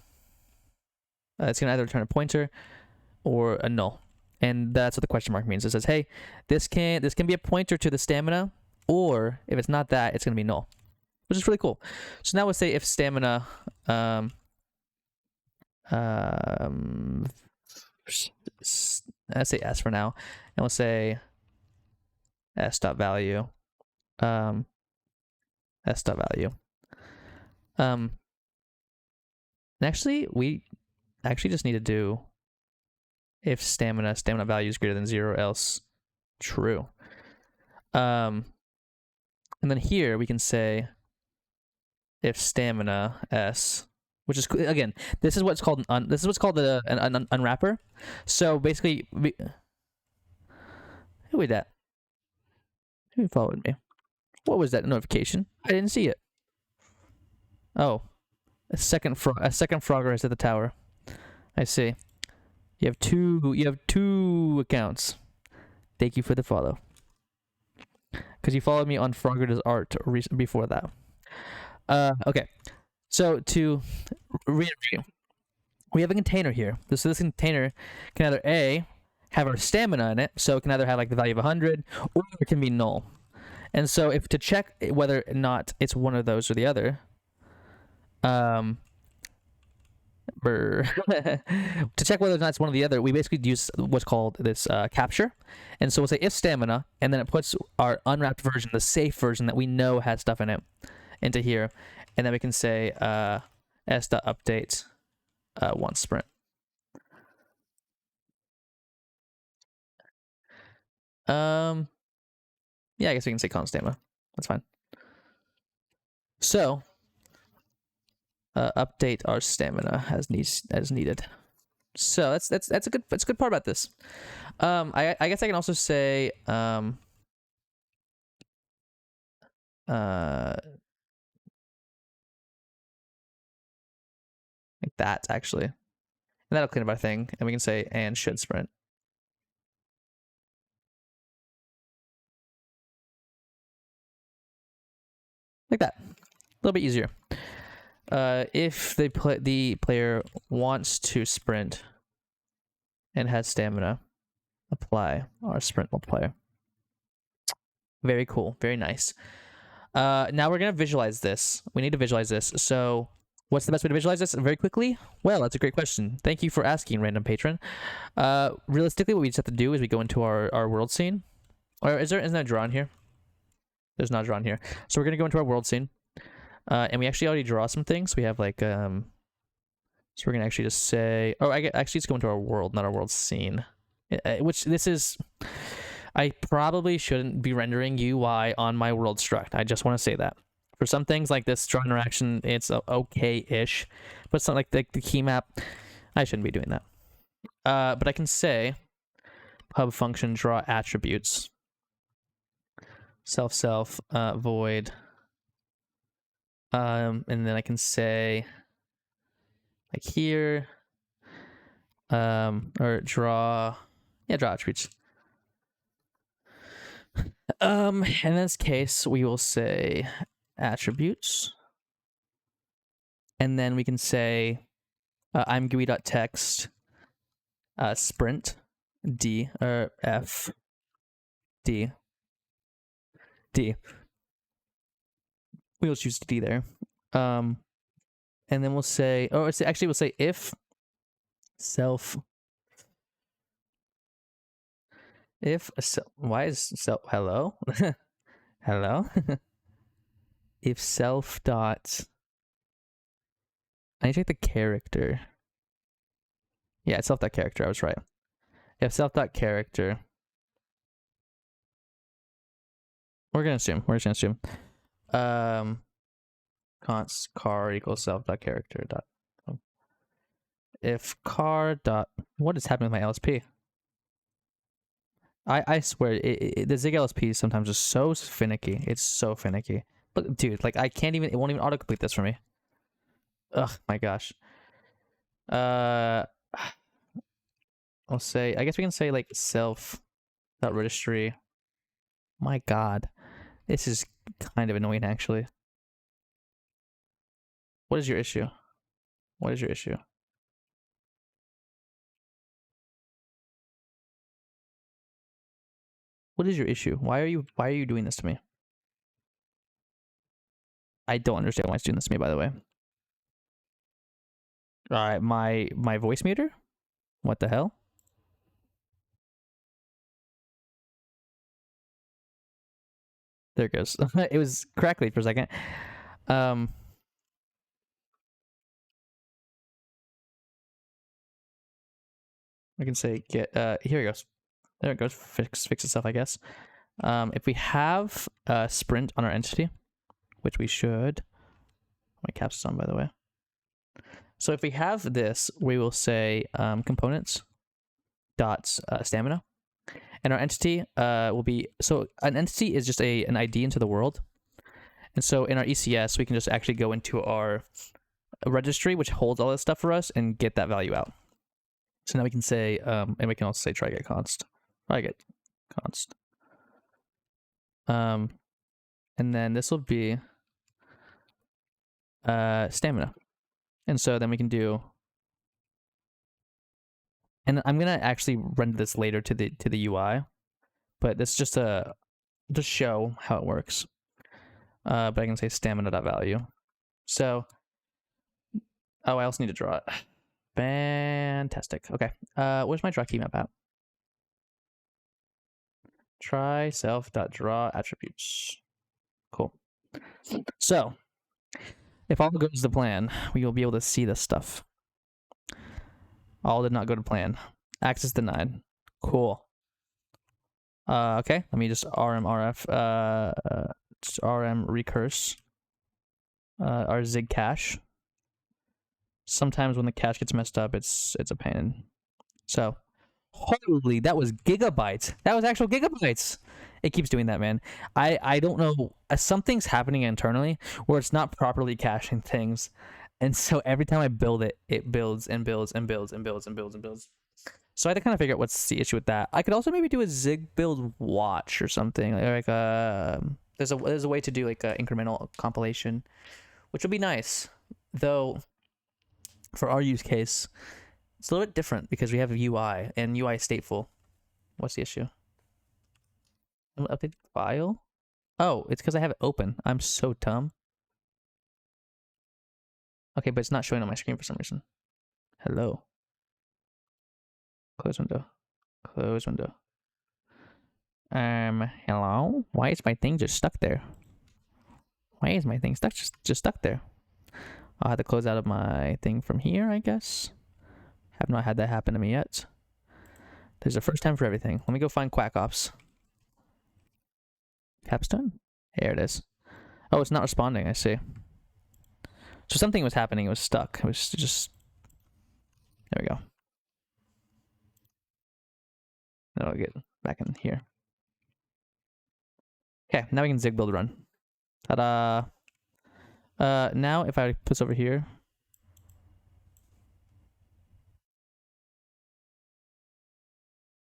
either return a pointer or a null. And that's what the question mark means. It says, hey, this can be a pointer to the stamina, or if it's not that, it's going to be null. which is really cool. So now we'll say if stamina, let's say S for now, and we'll say S dot value, S dot value. And actually, we actually just need to do if stamina value is greater than 0, else true. And then here we can say if stamina S, which is again, this is what's called an unwrapper. So basically, who was that? Who followed me? What was that notification? I didn't see it. Oh, a second Frogger is at the tower. I see. You have two accounts. Thank you for the follow. Because you followed me on Frogger's art before that. Okay. So to review, we have a container here. So this container can either A, have our stamina in it, so it can either have like the value of 100, or it can be null. And so if to check whether or not it's one of those or the other, to check whether or not it's one or the other, we basically use what's called this capture. And so we'll say if stamina, and then it puts our unwrapped version, the safe version that we know has stuff in it, into here. And then we can say s.update once sprint. Yeah, I guess we can say const stamina. That's fine. So update our stamina as needed. So that's a good part about this. I guess I can also say like that actually, and that'll clean up our thing. And we can say and should sprint. Like that, a little bit easier. If the player wants to sprint and has stamina, apply our sprint multiplier. Very cool, very nice. Now we're gonna visualize this. We need to visualize this. So what's the best way to visualize this very quickly? Well, that's a great question. Thank you for asking, random patron. Realistically, what we just have to do is we go into our world scene. Or isn't there a draw in here? There's not a draw in here. So we're gonna go into our world scene. And we actually already draw some things. We have like so we're gonna actually just say, actually let's go into our world, not our world scene. Which this is, I probably shouldn't be rendering UI on my world struct. I just want to say that. For some things like this draw interaction, it's okay-ish, but something like the key map, I shouldn't be doing that. But I can say pub function draw attributes self void, and then I can say like here, or draw attributes. In this case, we will say attributes, and then we can say I'm GUI.text sprint d or f d. We'll choose D there. And then we'll say, we'll say if self. Why is self hello? Hello? If self dot, I need to check the character. Yeah, it's self dot character. I was right. If self dot character, we're just gonna assume. Const car equals self dot character dot. If car dot, what is happening with my LSP? I swear, the Zig LSP is sometimes just so finicky. It's so finicky. Look, dude, like it won't even autocomplete this for me. Ugh, my gosh. I'll say, I guess we can say like self.registry. My God, this is kind of annoying actually. What is your issue? What is your issue? What is your issue? Why are you doing this to me? I don't understand why it's doing this to me, by the way. Alright, my voice meter? What the hell? There it goes. It was crackly for a second. I can say get here it goes. There it goes. Fix itself, I guess. If we have sprint on our entity, which we should. My caps is on, by the way. So if we have this, we will say components dot stamina, and our entity will be, so an entity is just an ID into the world, and so in our ECS we can just actually go into our registry, which holds all this stuff for us, and get that value out. So now we can say, and we can also say try get const, and then this will be stamina, and so then we can do, and I'm gonna actually render this later to the UI, but this is just to show how it works. But I can say stamina.value. So, oh, I also need to draw it. Fantastic. Okay. Where's my draw key map at? Try self.draw attributes. Cool. So, if all goes to plan, we will be able to see this stuff. All did not go to plan. Access denied. Cool. Okay, let me just rmrf rm recurse our zig cache. Sometimes when the cache gets messed up, it's a pain. So, holy, that was gigabytes. That was actual gigabytes. It keeps doing that, man. I don't know. Something's happening internally where it's not properly caching things. And so every time I build it, it builds and builds and builds and builds and builds and builds. So I had to kind of figure out what's the issue with that. I could also maybe do a zig build watch or something. Like there's a way to do like an incremental compilation, which would be nice. Though, for our use case, it's a little bit different because we have a UI and UI is stateful. What's the issue? Update file? Oh, it's because I have it open. I'm so dumb. Okay, but it's not showing on my screen for some reason. Hello. Close window. Close window. Hello? Why is my thing just stuck there? Why is my thing stuck just stuck there? I'll have to close out of my thing from here, I guess. Have not had that happen to me yet. There's a first time for everything. Let me go find Quack Ops. Capstone? There it is. Oh, it's not responding, I see. So something was happening, it was stuck. It was just... There we go. Then I'll get back in here. Okay, now we can zig build run. Ta-da! Now if I put this over here...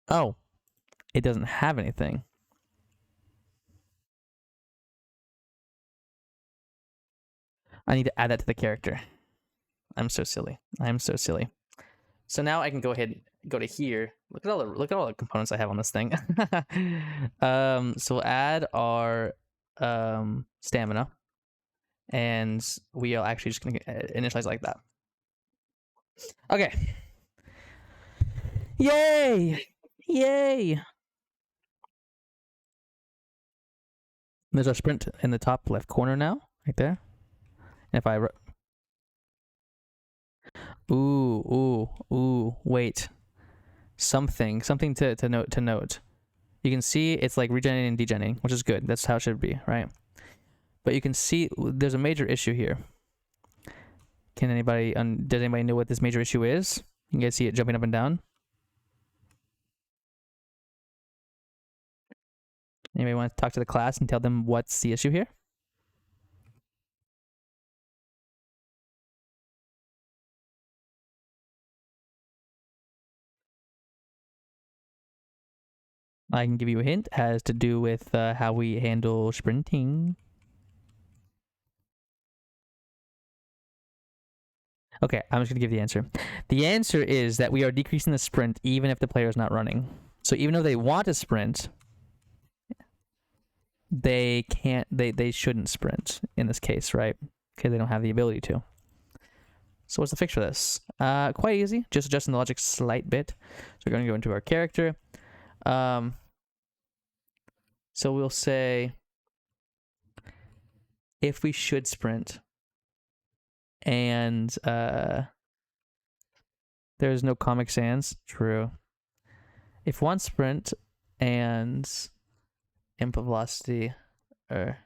Oh, it doesn't have anything. I need to add that to the character. I'm so silly. I'm so silly. So now I can go ahead and go to here. Look at all the components I have on this thing. So we'll add our stamina, and we are actually just gonna initialize like that. Okay. Yay! Yay! There's our sprint in the top left corner now, right there. And if I ooh, wait. Something to note. You can see it's like regenerating and degenerating, which is good. That's how it should be, right? But you can see there's a major issue here. Does anybody know what this major issue is? You guys see it jumping up and down? Anybody want to talk to the class and tell them what's the issue here? I can give you a hint. It has to do with how we handle sprinting. Okay, I'm just going to give the answer. The answer is that we are decreasing the sprint even if the player is not running. So even though they want to sprint, they can't. They shouldn't sprint in this case, right? Because they don't have the ability to. So what's the fix for this? Quite easy. Just adjusting the logic slight bit. So we're going to go into our character. So we'll say if we should sprint and there's no Comic Sans, true. If one sprint and input velocity or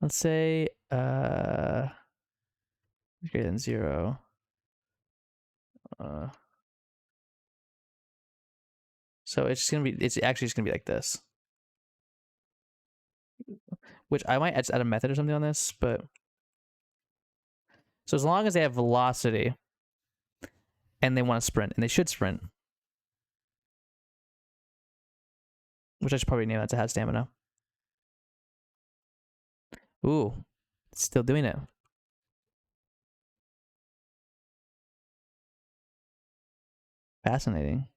let's say greater than 0. So it's actually just gonna be like this. Which I might add a method or something on this, but so as long as they have velocity and they want to sprint, and they should sprint, which I should probably name that to have stamina. Ooh, it's still doing it. Fascinating.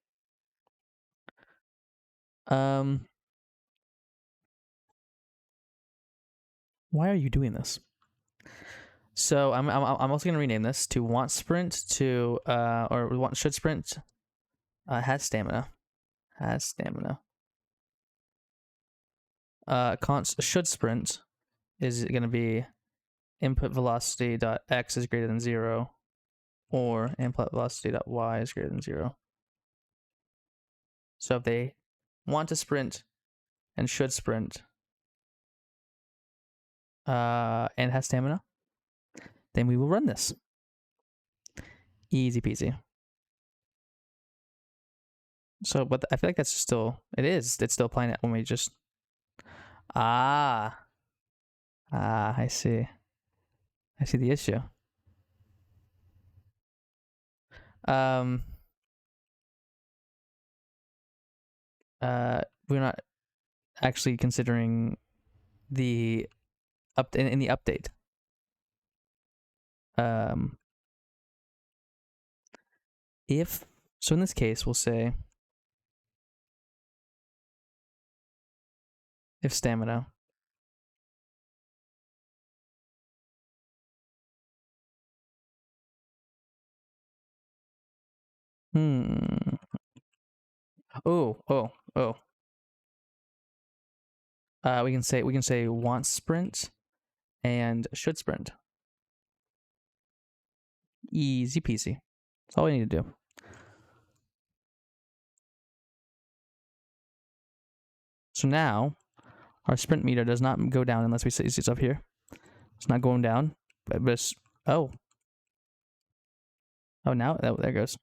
Why are you doing this? So I'm also gonna rename this to want sprint to or want should sprint has stamina. Const should sprint is gonna be input velocity dot x is greater than 0 or input velocity dot y is greater than 0. So if they want to sprint and should sprint and has stamina, then we will run this. Easy peasy. So, but I feel like that's still, it's still applying it when we just, I see the issue. We're not actually considering the in the update. If so, in this case, we'll say if stamina we can say want sprint and should sprint. Easy peasy. That's all we need to do. So now our sprint meter does not go down unless we see stuff here. It's not going down, but it's, oh now there it goes.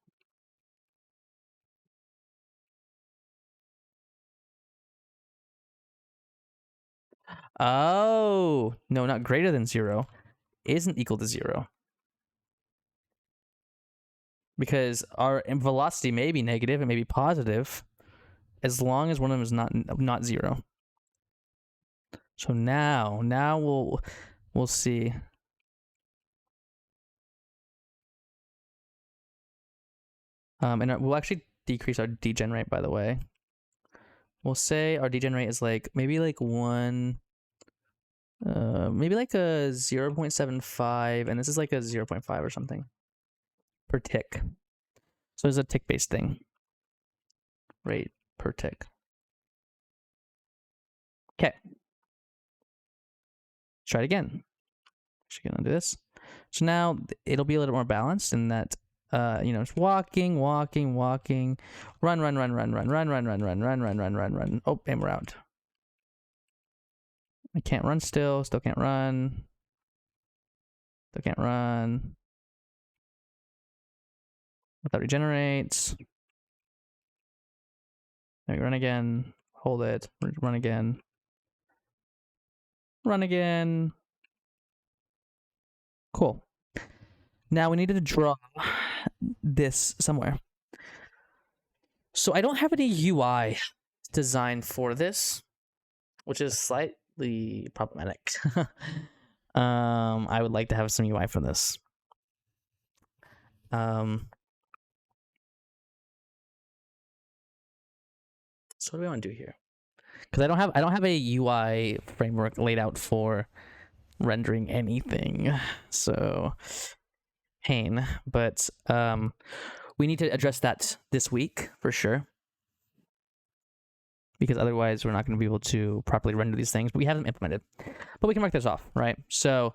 Oh no, not greater than 0 isn't equal to 0. Because our velocity may be negative, it may be positive, as long as one of them is not 0. So now we'll see. And we'll actually decrease our degen rate, by the way. We'll say our degen rate is like maybe like maybe like a 0.75, and this is like a 0.5 or something per tick. So there's a tick-based thing. Rate per tick. Okay. Try it again. Actually gonna do this. So now it'll be a little more balanced in that it's walking, run. Oh, and we're out. I can't run still can't run. Still can't run. That regenerates. Then we run again. Hold it. Run again. Run again. Cool. Now we needed to draw this somewhere. So I don't have any UI designed for this, which is slightly problematic. I would like to have some UI for this. So what do we want to do here? Because I don't have a UI framework laid out for rendering anything. So pain. But we need to address that this week for sure. Because otherwise we're not going to be able to properly render these things. But we have them implemented. But we can mark this off, right? So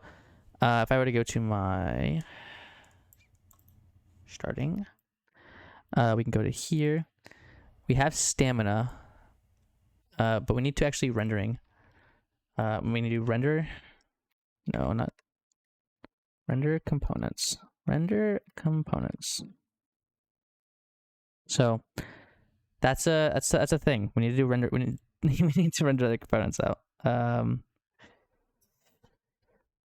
if I were to go to my starting, we can go to here. We have stamina, but we need to actually rendering. We need to render. No, not render components. Render components. So that's a thing. We need to do render. We need to render the components out.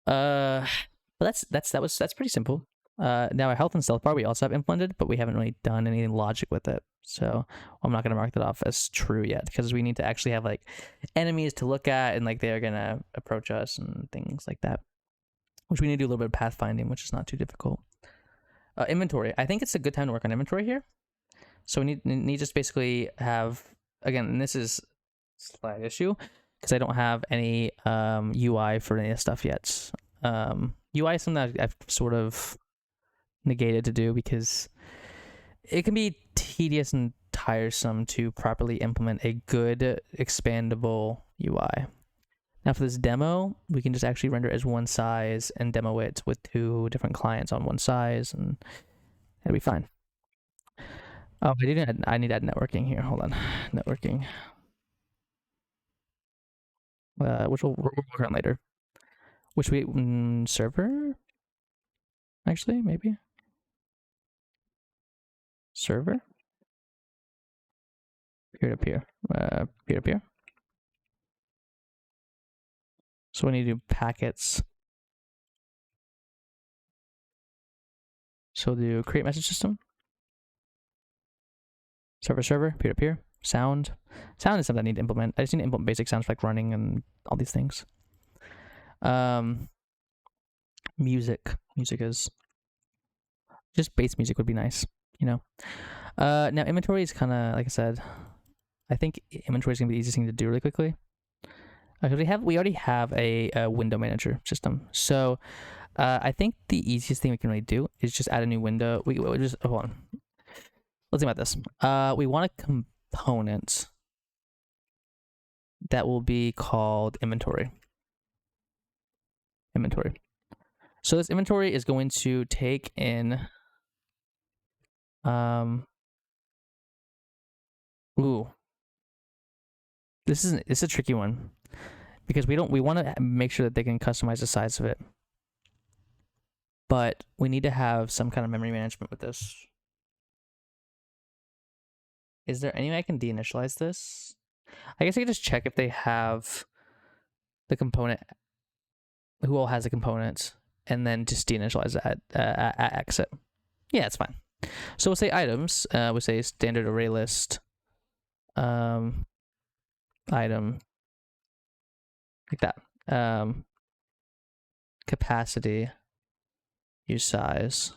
But that's pretty simple. Now our health and stealth bar we also have implemented, but we haven't really done any logic with it. So I'm not gonna mark that off as true yet because we need to actually have like enemies to look at and like they're gonna approach us and things like that. Which we need to do a little bit of pathfinding, which is not too difficult. Inventory. I think it's a good time to work on inventory here. So we need just basically have, again, and this is a slight issue because I don't have any UI for any of this stuff yet. UI is something that I've sort of negated to do because it can be tedious and tiresome to properly implement a good expandable UI. Now for this demo, we can just actually render it as one size and demo it with two different clients on one size, and it'll be fine. Oh, I need to add networking here. Hold on, networking. Which we'll work on later. Which we server? Actually, maybe server. Peer to peer. Peer to peer. So we need to do packets. So do create message system. Server, peer to peer. Sound is something I need to implement. I just need to implement basic sounds like running and all these things. Music is just bass music would be nice, you know. Now inventory is kind of like I said. I think inventory is gonna be the easiest thing to do really quickly. Because we already have a window manager system, so I think the easiest thing we can really do is just add a new window. We just hold on. Let's think about this. We want a component that will be called inventory. So this inventory is going to take in this is a tricky one because we want to make sure that they can customize the size of it, but we need to have some kind of memory management with this. Is there any way I can deinitialize this? I guess I can just check if they have the component, who all has a component, and then just deinitialize it at exit. Yeah, it's fine. So we'll say items. We'll say standard array list. Item. Like that. Capacity. Use size.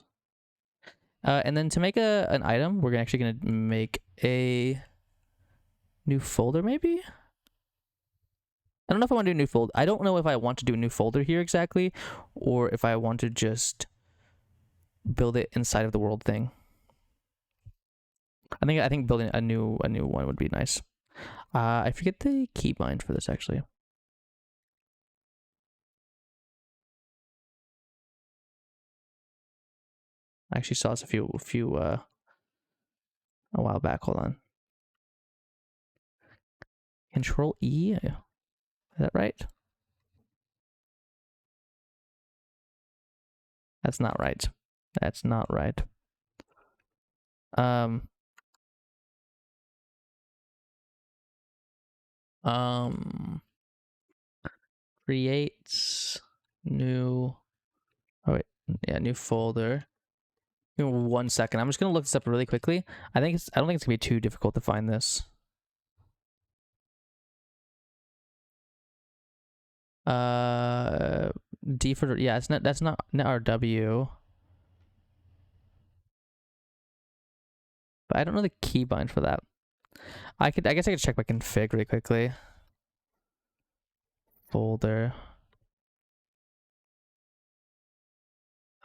And then to make an item, we're actually going to make a new folder, maybe? I don't know if I want to do a new folder. I don't know if I want to do a new folder here exactly, or if I want to just build it inside of the world thing. I think building a new one would be nice. I forget the keybind for this actually. I actually saw this a while back. Hold on. Control E. Is that right? That's not right. That's not right. Create new. Oh wait, yeah, new folder. Give me 1 second. I'm just gonna look this up really quickly. I don't think it's gonna be too difficult to find this. D for, yeah, that's not RW. But I don't know the keybind for that. I guess I could check my config really quickly. Folder.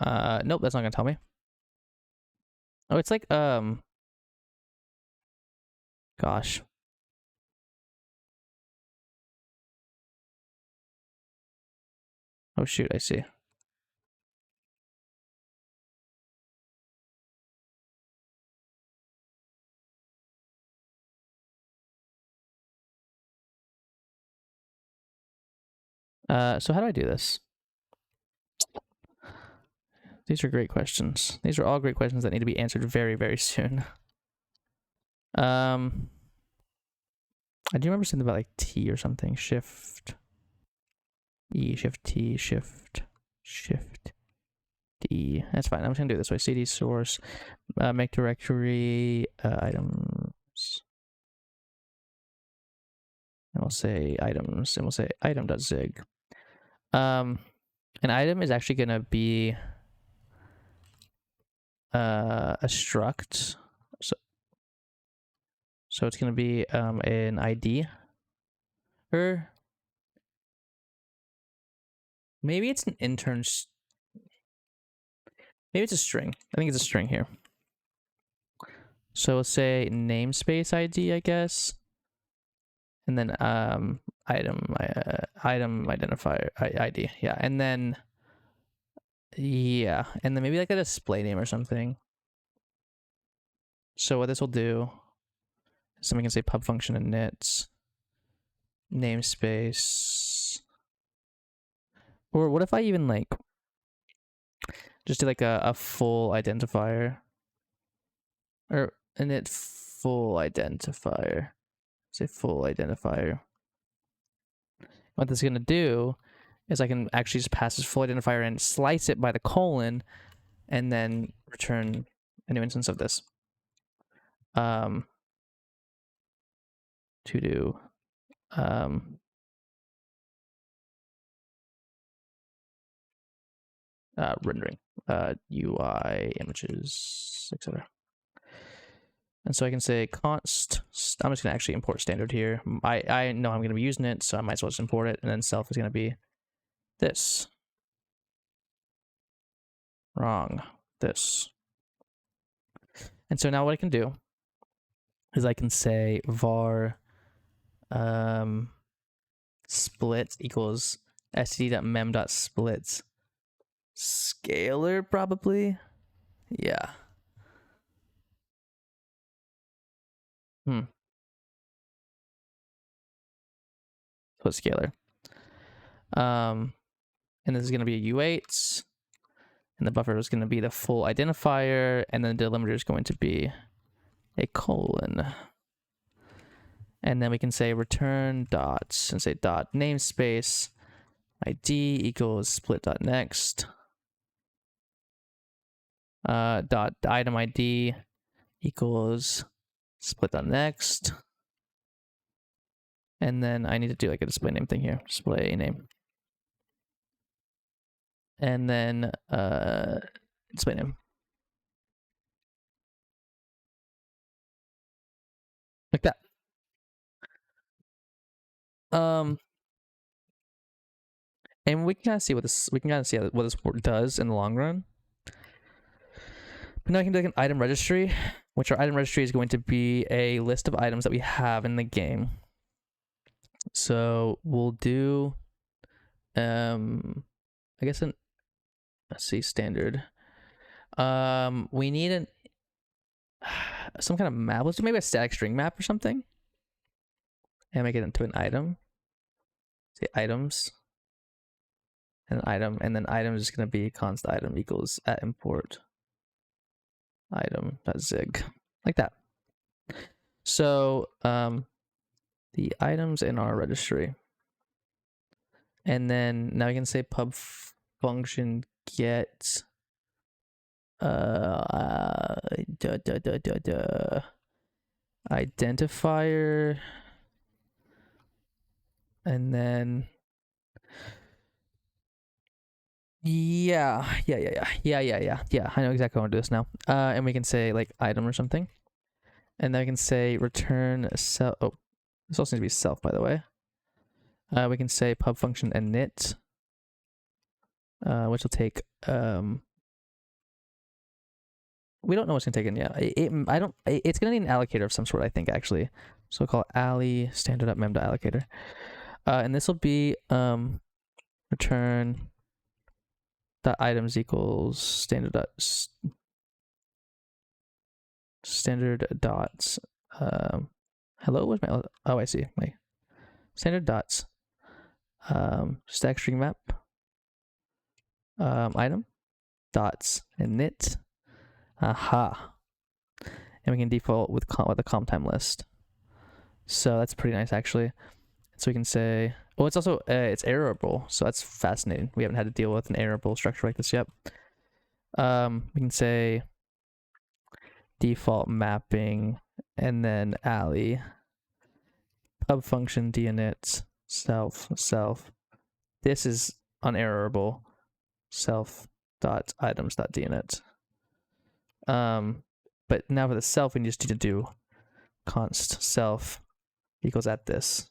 Nope, that's not gonna tell me. Oh, it's like gosh. Oh shoot, I see. So how do I do this? These are great questions. These are all great questions that need to be answered very, very soon. I do remember something about like T or something. Shift E, Shift T, Shift D. That's fine. I'm just gonna do it this way. CD source, make directory, items. And we'll say items, and we'll say item.zig. An item is actually gonna be a struct. So it's gonna be an ID. Or maybe it's an intern. Maybe it's a string. I think it's a string here. So we'll say namespace ID, I guess. And then item identifier ID. Yeah. And then maybe like a display name or something. So what this will do is something can say pub function init namespace. Or what if I even like just do like a full identifier? Or init full identifier. Say full identifier. What this is going to do is I can actually just pass this full identifier and slice it by the colon and then return a new instance of this. To do rendering, UI images, etc. And so I can say const. I'm just gonna actually import standard here. I know I'm gonna be using it, so I might as well just import it. And then self is gonna be this. Wrong. This. And so now what I can do is I can say var split equals std.mem.split scalar probably. Yeah. Split scalar. And this is going to be a U8, and the buffer is going to be the full identifier, and then the delimiter is going to be a colon. And then we can say return dots and say dot namespace ID equals split.next. Dot item ID equals split.next. And then I need to do like a display name thing here. Display name. And then display name. Like that. And we can kind of see what this does in the long run. But now I can do like an item registry, which our item registry is going to be a list of items that we have in the game. So we'll do I guess let's see, standard. We need some kind of map. Let's do maybe a static string map or something. And make it into an item. Say items. And an item, and then item is gonna be const item equals at import item.zig. Like that. So the items in our registry. And then now we can say pub function get identifier, and then yeah, I know exactly how to do this now. And we can say like item or something, And then I can say return self. Oh, this also needs to be self, by the way. We can say pub function init, which will take we don't know what's gonna take in yet. It's gonna need an allocator of some sort, I think, actually. So we'll call alli standard.mem.allocator. And this will be return dot items equals standard dots. Hello, where's my? Oh, I see my standard dots. Stack string map. Item dots init. Aha. And we can default with the comp time list. So that's pretty nice, actually. So we can say, well, it's also it's errorable, so that's fascinating. We haven't had to deal with an errorable structure like this yet. We can say default mapping and then alli pub function dinit self. This is unerrorable self dot items dot dinit. But now for the self, we just need to do const self equals at this.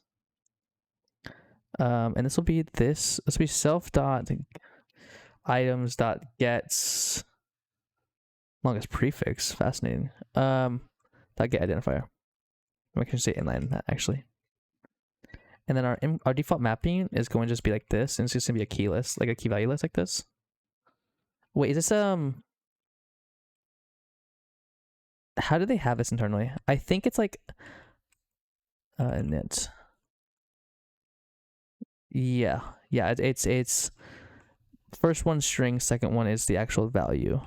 And this will be this. This will be self dot items dot gets longest prefix. Fascinating. Dot get identifier. We can say inline actually. And then our default mapping is going to just be like this, and it's just gonna be a key list, like a key value list like this. Wait, is this how do they have this internally? I think it's like init. Yeah, it's first one string, second one is the actual value.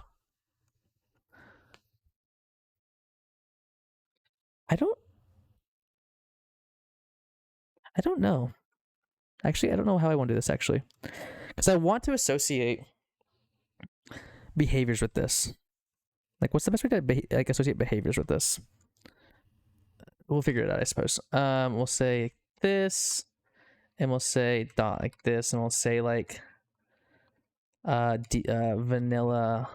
I don't know. Actually, I don't know how I want to do this actually, because I want to associate behaviors with this. Like, what's the best way to associate behaviors with this? We'll figure it out, I suppose. We'll say this, and we'll say dot like this, and we'll say like vanilla.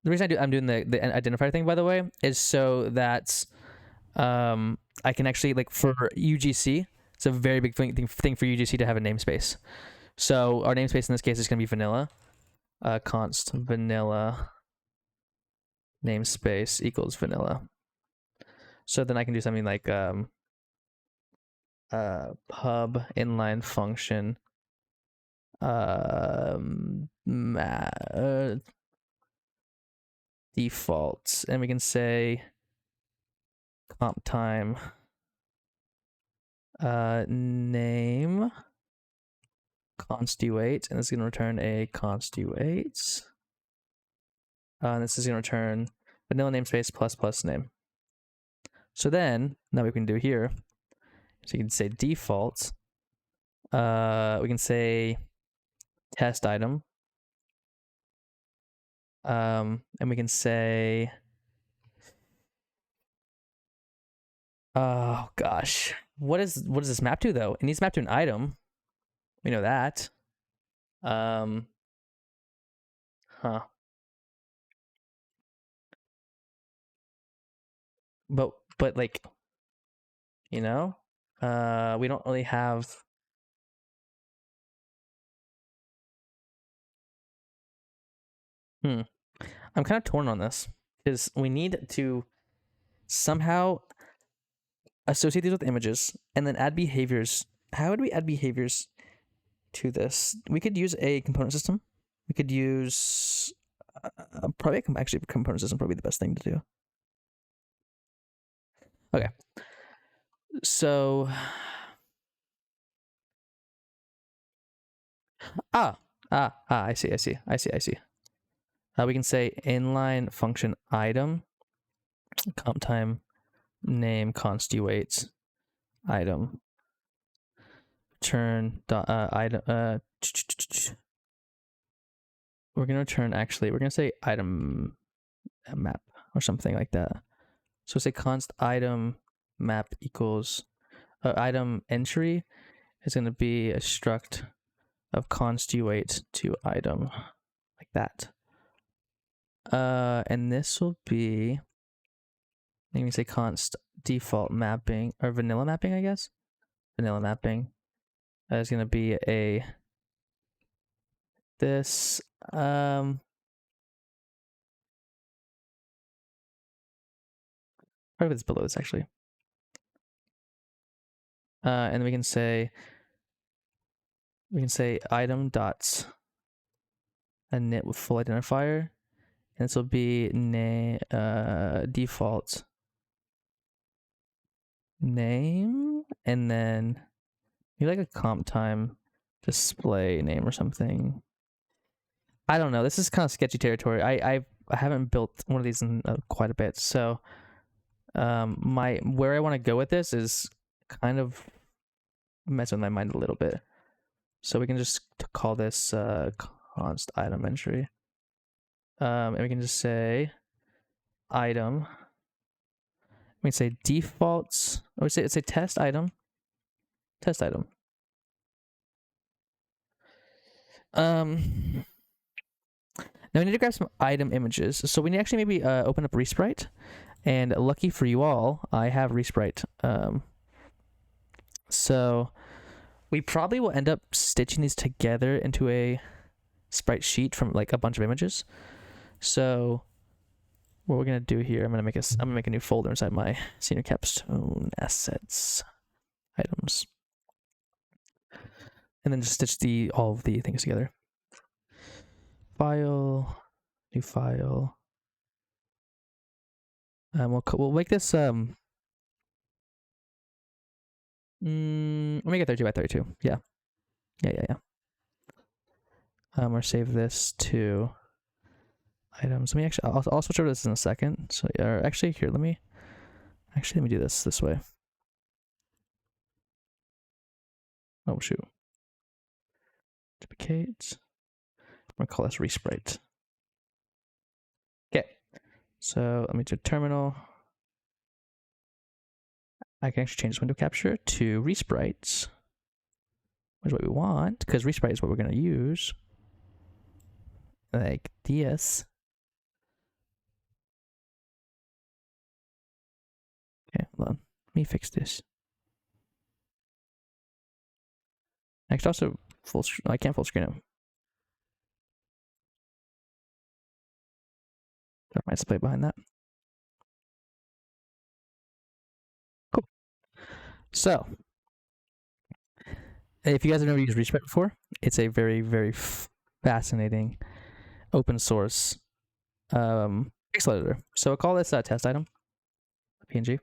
The reason I'm doing the identifier thing, by the way, is so that I can actually, like, for UGC, it's a very big thing for UGC to have a namespace. So our namespace in this case is going to be vanilla. Const vanilla namespace equals vanilla. So then I can do something like pub inline function defaults, and we can say comp time name const-u8, and this is going to return a const-u8. And this is going to return vanilla namespace plus name. So then, now we can do here, so you can say default. We can say test item. And we can say, oh gosh, what does this map to though? It needs to map to an item. We know that. But like, you know, we don't really have. I'm kind of torn on this because we need to somehow associate these with images and then add behaviors. How would we add behaviors to this? We could use a component system. We could use probably actually a component system, probably the best thing to do. Okay, so I see. We can say inline function item comp time name const-u8 item return item we're gonna return, actually we're gonna say item map or something like that. So say const item map equals item entry is going to be a struct of const-u8 to item, like that. And this will be Let me say const default mapping or vanilla mapping, I guess. Vanilla mapping is gonna be a this probably it's below this actually. And then we can say item dots init with full identifier, and this will be default name, and then maybe like a comp time display name or something. I don't know. This is kind of sketchy territory. I haven't built one of these in quite a bit, so where I want to go with this is kind of messing with my mind a little bit. So we can just call this const item entry, and we can just say item. We can say defaults. Or say it's a test item. Test item. Now we need to grab some item images. So we need to actually maybe open up Resprite. And lucky for you all, I have Resprite. So we probably will end up stitching these together into a sprite sheet from like a bunch of images. So what we're gonna do here, I'm gonna make a new folder inside my senior capstone assets items, and then just stitch all of the things together. File, new file. We'll make this we'll make it 32 by 32. Yeah. Or save this to items. Let me actually, I'll switch over to this in a second. So, actually, here, let me do this way. Oh shoot. Duplicate. I'm gonna call this Resprite. Okay. So let me do terminal. I can actually change this window capture to Resprites, which is what we want, because Resprite is what we're gonna use. Like this. Okay, hold on. Let me fix this. I could also I can't full screen it. There might display behind that. Cool. So, if you guys have never used Resprite before, it's a very, very fascinating open source pixel editor. So I'll call this a test item, PNG.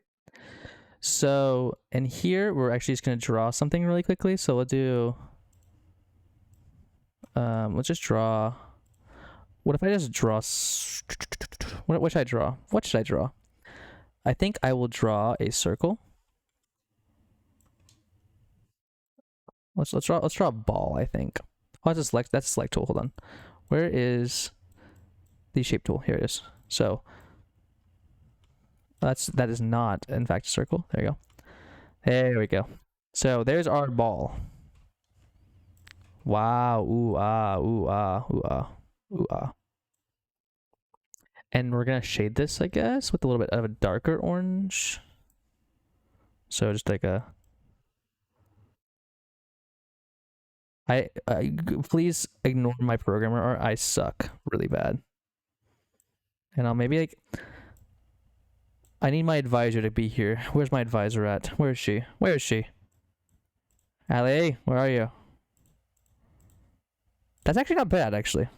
So, and here we're actually just going to draw something really quickly. So we'll do, let's just draw. What if I just draw? What should I draw? What should I draw? I think I will draw a circle. Let's draw a ball. I think. Oh, that's a select tool. Hold on. Where is the shape tool? Here it is. So that is not in fact a circle. There you go. There we go. So there's our ball. Wow. Ooh ah. Ooh ah. Ooh ah. Ooh ah. And we're gonna shade this, I guess, with a little bit of a darker orange. So just like a. Please ignore my programmer art. I suck really bad. And I'll maybe like. I need my advisor to be here. Where's my advisor at? Where is she? Where is she? Allie, where are you? That's actually not bad, actually.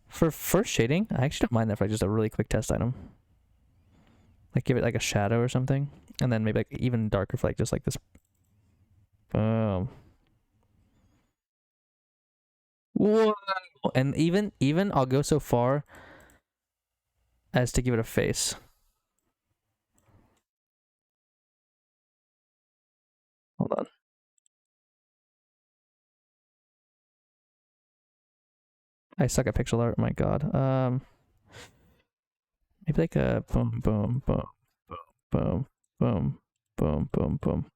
For first shading, I actually don't mind that for like just a really quick test item. Like give it like a shadow or something. And then maybe like even darker for like just like this. Boom. Whoa. And even I'll go so far as to give it a face. Hold on. I suck at pixel art, my god. Maybe like a boom, boom, boom, boom, boom, boom, boom, boom.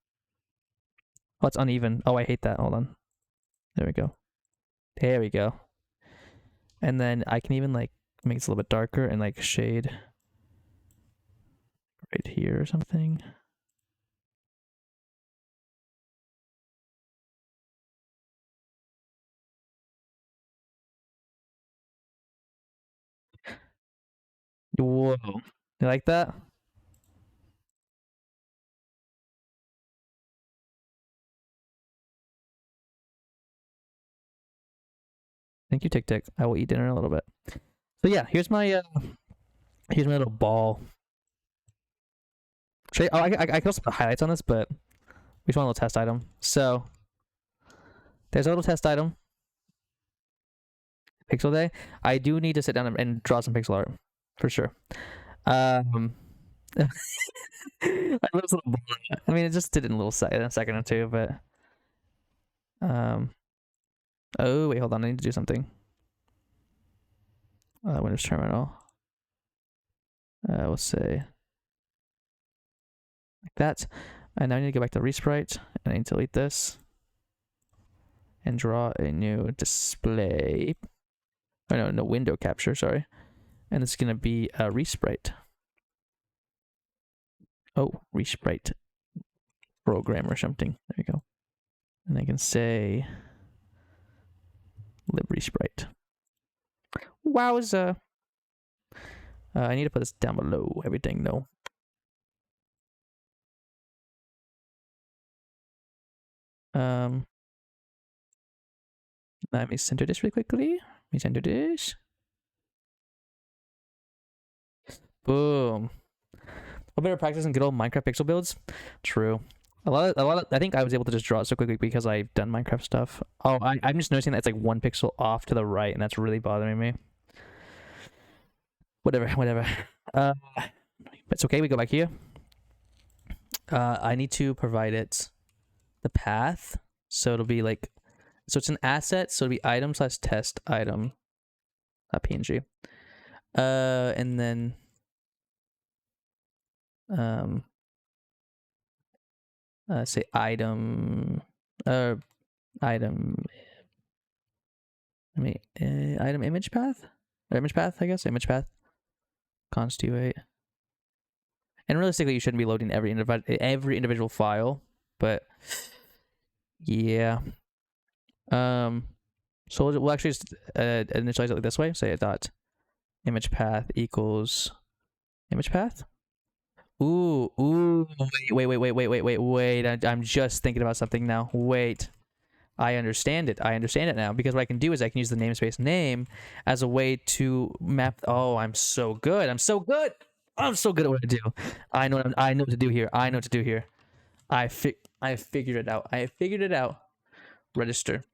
Oh, it's uneven. Oh, I hate that. Hold on. There we go. There we go. And then I can even like make this a little bit darker and like shade. right here or something. Whoa. You like that? Thank you, Tick Tick. I will eat dinner in a little bit. So yeah, here's my little ball. I can also put highlights on this, but we just want a little test item. So there's a little test item. Pixel day. I do need to sit down and draw some pixel art for sure. I love this little ball. I mean, it just did it in a second or two, but oh wait, hold on. I need to do something. Windows terminal. We'll say like that. And now I need to go back to Resprite, and I need to delete this and draw a new display. Oh no, window capture. Sorry, and it's gonna be a Resprite. Oh, Resprite program or something. There you go. And I can say LibResprite. Wowza. I need to put this down below everything though. Let me center this really quickly. Let me center this. Boom. A bit of practice in good old Minecraft pixel builds. True. A lot of. I think I was able to just draw it so quickly because I've done Minecraft stuff. Oh, I'm just noticing that it's like 1 pixel off to the right, and that's really bothering me. Whatever. It's okay. We go back here. I need to provide it the path, so it'll be like, so it's an asset, so it'll be item/test item, .png. And then say item item image path, or image path, I guess, image path constitute. And realistically, you shouldn't be loading every individual file, but yeah. So we'll actually just initialize it like this way. Say a dot image path equals image path. Ooh, wait. I'm just thinking about something now. Wait. I understand it now, because what I can do is I can use the namespace name as a way to map. Oh, I'm so good at what I do. I know what to do here. I figured it out. Register.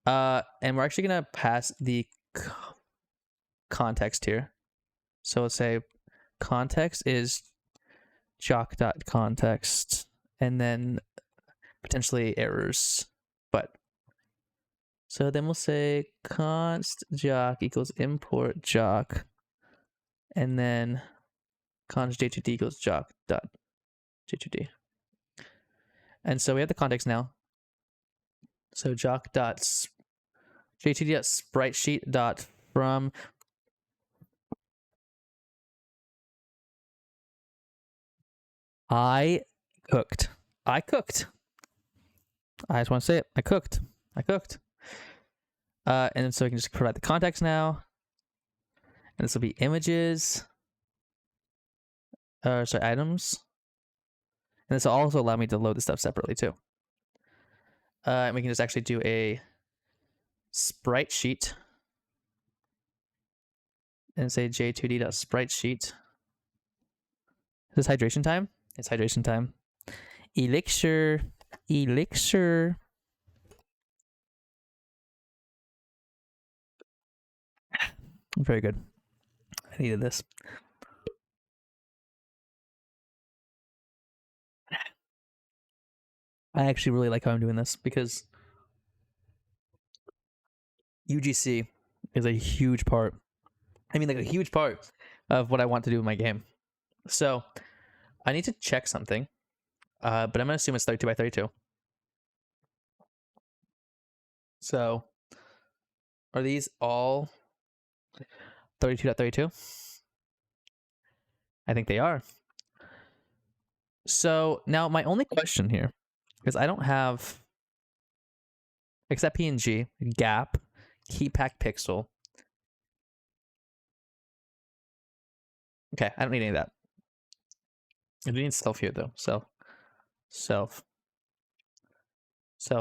And we're actually gonna pass the context here. So let's say context is jock.context, and then potentially errors. But so then we'll say const jock equals import jock, and then const j2d equals jock dot j2d. And so we have the context now. So jock dot j2d dot sprite sheet dot from. I cooked. I just want to say it. I cooked. And so we can just provide the context now. And this will be images. Sorry, items. And this will also allow me to load the stuff separately too. And we can just actually do a sprite sheet. And say j2d.spritesheet. Is this hydration time? It's hydration time. Elixir. Very good. I needed this. I actually really like how I'm doing this, because UGC is a huge part. I mean, like a huge part of what I want to do in my game. So I need to check something, but I'm gonna assume it's 32 by 32. So are these all 32.32? I think they are. So now my only question here, because I don't have, except PNG, Gap, Keypack Pixel. Okay, I don't need any of that. I do need self here though. Self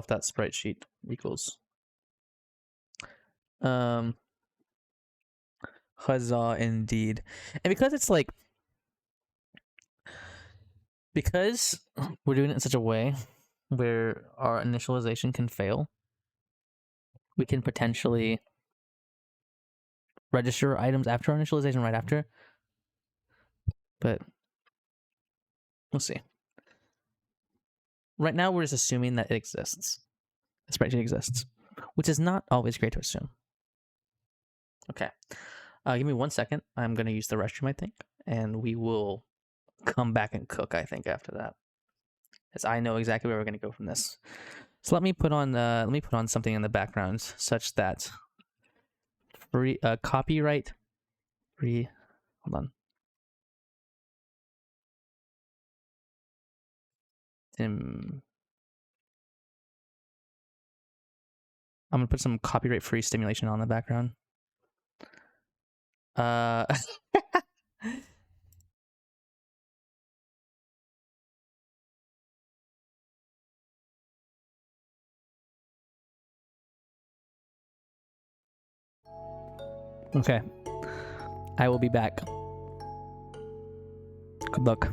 that sprite sheet equals huzzah indeed. And because it's like, because we're doing it in such a way where our initialization can fail, we can potentially register items after our initialization, right after, but we'll see. Right now we're just assuming that it exists. The spreadsheet exists, which is not always great to assume. Okay, give me 1 second. I'm going to use the restroom, I think, and we will come back and cook, I think, after that, as I know exactly where we're going to go from this. So let me put on something in the background such that free copyright free. Hold on. I'm gonna put some copyright free stimulation on the background. Okay. I will be back. Good luck.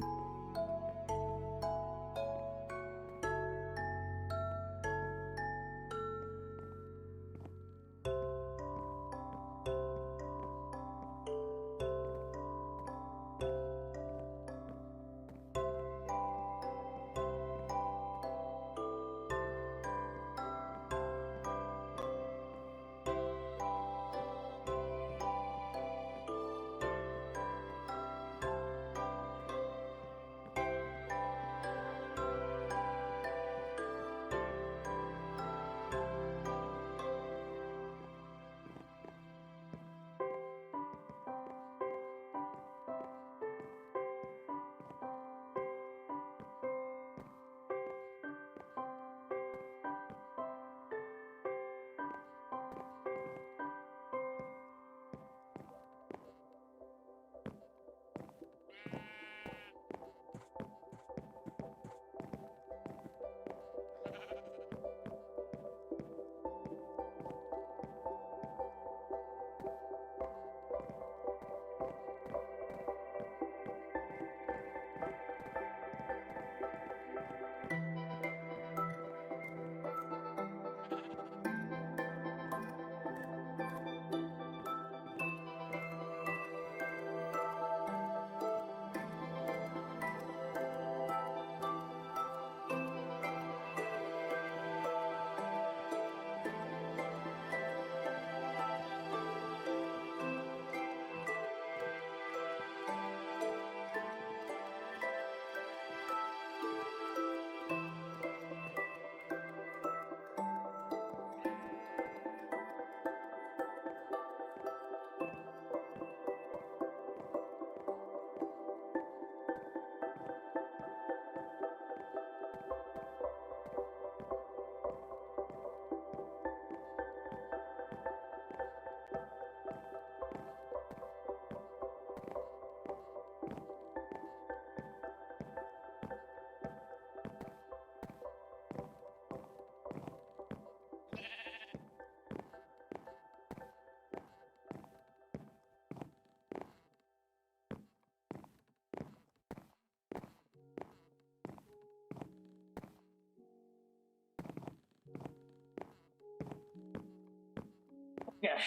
Yeah.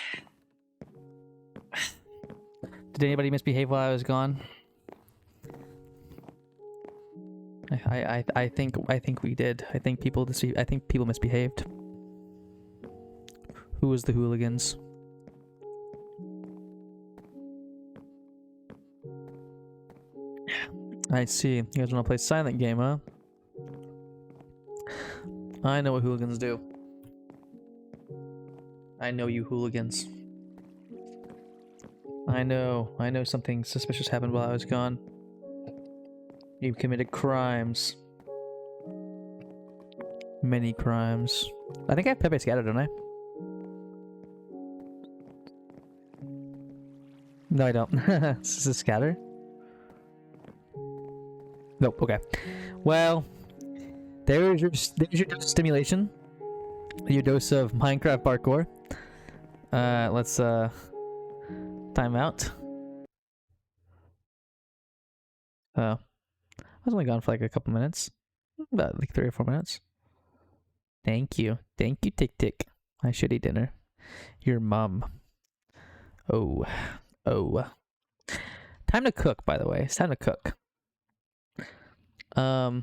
Did anybody misbehave while I was gone? I think we did. I think people misbehaved. Who was the hooligans? I see. You guys want to play silent game, huh? I know what hooligans do. I know you hooligans. I know something suspicious happened while I was gone. You've committed crimes. Many crimes. I think I have Pepe Scatter, don't I? No, I don't. This is a scatter? Nope, okay. Well, there's your dose of stimulation. Your dose of Minecraft parkour. Let's time out. Oh. I was only gone for like a couple minutes. About like 3 or 4 minutes. Thank you. Thank you, Tick Tick. I should eat dinner. Your mom. Oh. Oh. Time to cook, by the way. It's time to cook. Oh,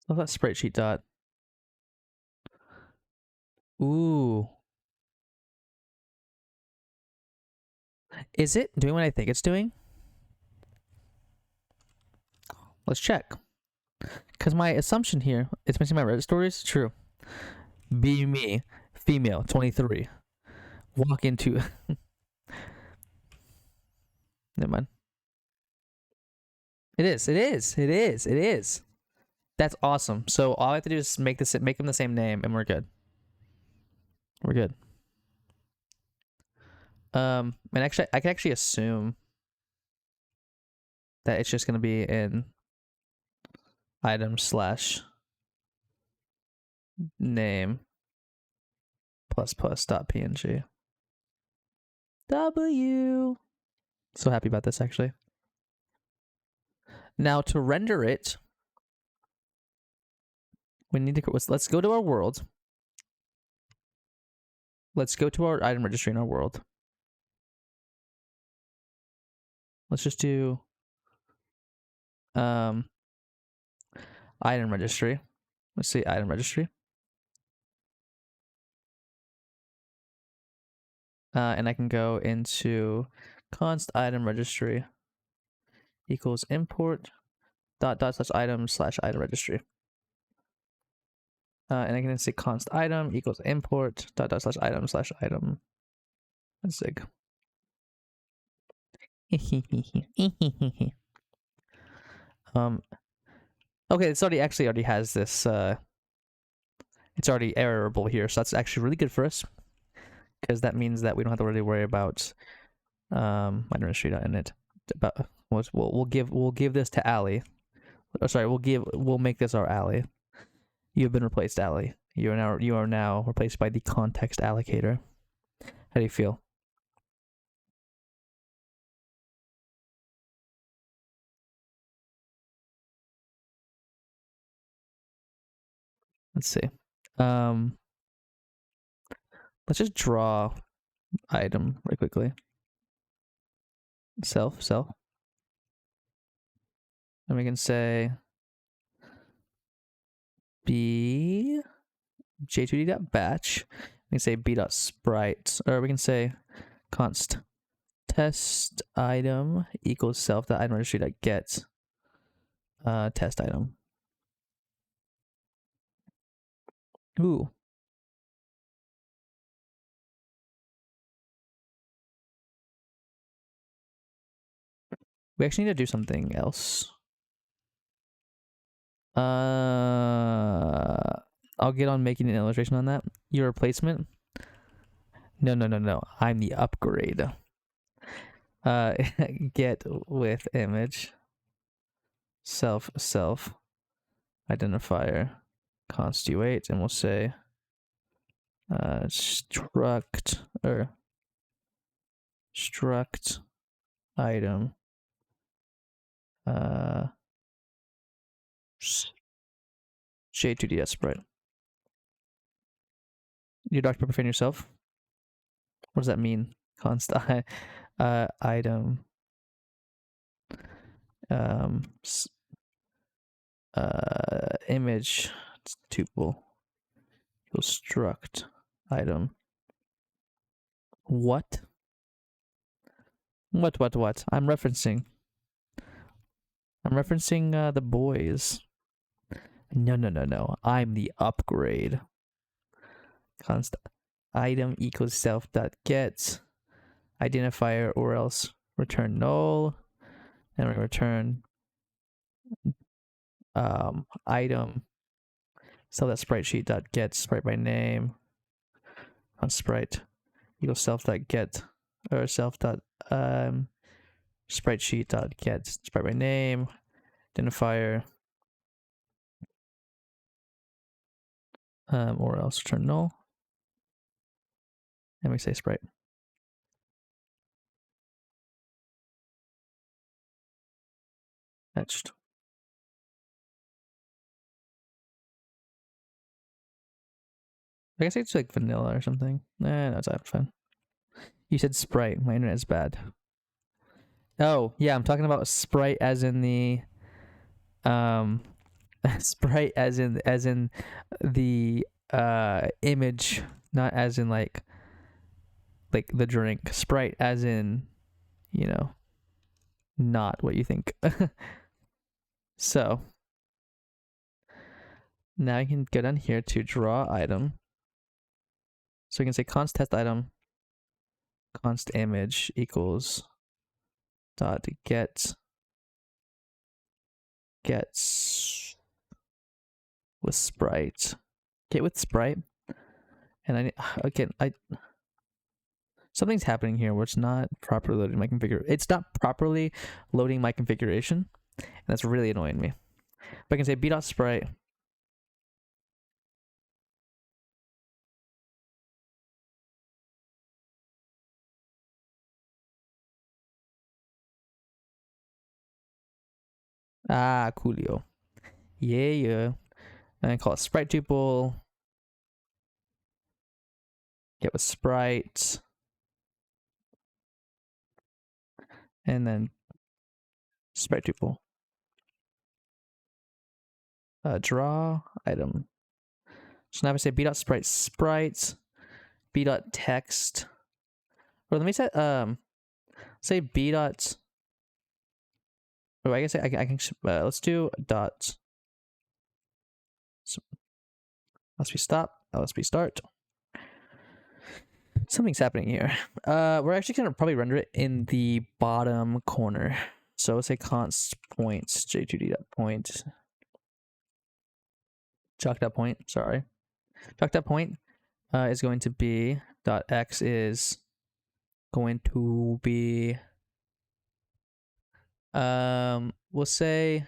that sprite sheet dot. Ooh. Is it doing what I think it's doing? Let's check. Because my assumption here, it's missing my Reddit stories. True. Be me. Female, 23. Walk into... Never mind. It is. That's awesome. So all I have to do is make them the same name and we're good. We're good. And actually I can actually assume that it's just gonna be in item / name ++ .png. W. So happy about this actually. Now to render it, we need to let's go to our world. Let's go to our item registry in our world. Let's just do item registry. Let's see item registry. And I can go into const item registry equals import /item / item registry. And I can say const item equals import /item / item. Zig. Okay, it's already has this. It's already errorable here, so that's actually really good for us, because that means that we don't have to really worry about item.init. About we'll give this to Ali. Oh, sorry, we'll make this our Ali. You have been replaced, Ali. You are now replaced by the context allocator. How do you feel? Let's see. Let's just draw item really quickly. Self. And we can say b j2d.batch. We can say b.sprite, or we can say const test item equals self.item registry.get test item. Ooh. We actually need to do something else. I'll get on making an illustration on that. Your replacement? No. I'm the upgrade. Get with image. Self identifier const-u8, and we'll say struct item j2d sprite. You Dr. Profane yourself? What does that mean? Const item image tuple equals struct item. What? I'm referencing the boys. No. I'm the upgrade. Const item equals self.get identifier or else return null, and we're going to return item. So that sprite sheet dot get sprite by name on sprite equals self dot get or self dot sprite sheet dot get sprite by name identifier or else return null, and we say sprite. Fetched. I guess it's like vanilla or something. No, it's not fun. You said sprite. My internet is bad. Oh, yeah, I'm talking about sprite as in the sprite as in the image, not as in like the drink. Sprite as in, you know, not what you think. So now you can go down here to draw item. So we can say const test item const image equals dot gets with sprite, get with sprite, and something's happening here where it's not properly loading my configuration. It's not properly loading my configuration, and that's really annoying me. But I can say b.sprite coolio. Yeah. And I call it sprite tuple. Get with sprite. And then sprite tuple. Draw item. So now if I say b.sprite sprites, b.text. Or let me set say b. Oh, I guess I can let's do dot. So, let's be stop. Let's be start. Something's happening here. We're actually gonna probably render it in the bottom corner. So let's say const point j2d.point chalk.point. Sorry, chalk.point is going to be dot x is going to be we'll say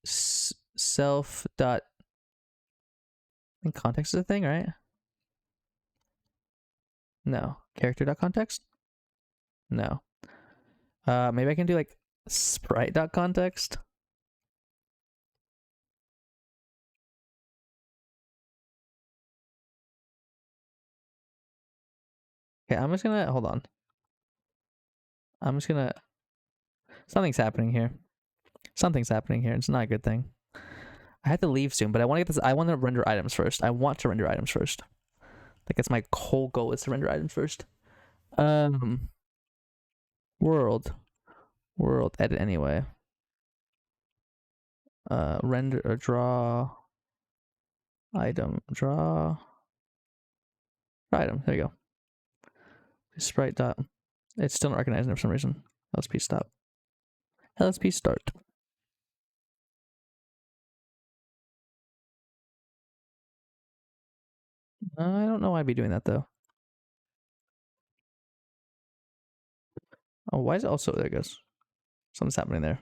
self dot. I think context is a thing, right? No. Character dot context? No. Maybe I can do like sprite dot context. Okay, I'm just gonna hold on. Something's happening here. Something's happening here. It's not a good thing. I have to leave soon, but I want to get this. I want to render items first. I want to render items first. Like that's my whole goal is to render items first. World edit anyway. Render or draw item. Draw item. There you go. Sprite dot. It's still not recognizing it for some reason. LSP stop. LSP start. I don't know why I'd be doing that though. Oh, why is it also there? It goes. Something's happening there.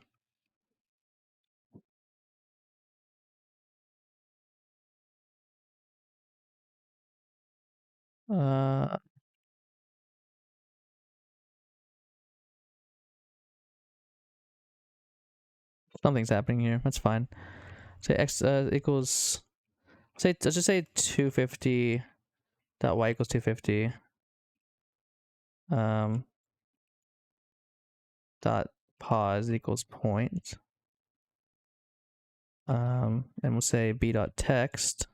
Something's happening here. That's fine. Say x equals. Let's just say 250 dot y equals 250. Dot pause equals point. And we'll say b dot text.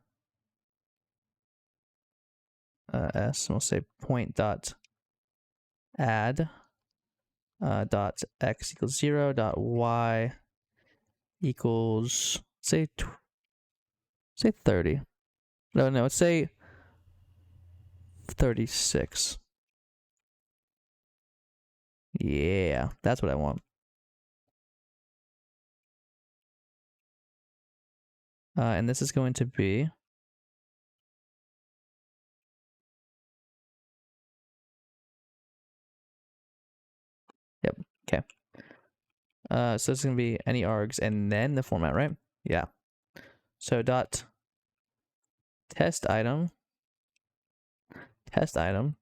S, and we'll say point dot add. Dot x equals 0. Dot y equals say 30. No, let's say 36. Yeah, that's what I want. And this is going to be yep. Okay. So it's gonna be any args and then the format, right? Yeah. So dot test item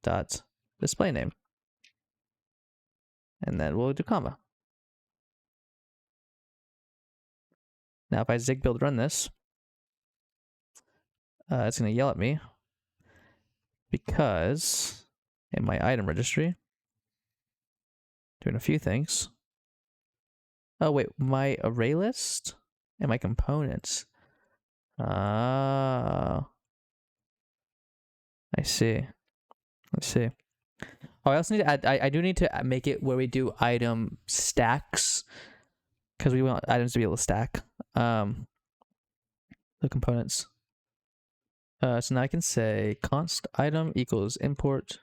dot display name, and then we'll do comma. Now if I zig build run this, it's gonna yell at me because in my item registry, doing a few things. Oh wait, my array list and my components. Ah, I see. Let's see. Oh, I also need to add. I do need to make it where we do item stacks because we want items to be able to stack. The components. So now I can say const item equals import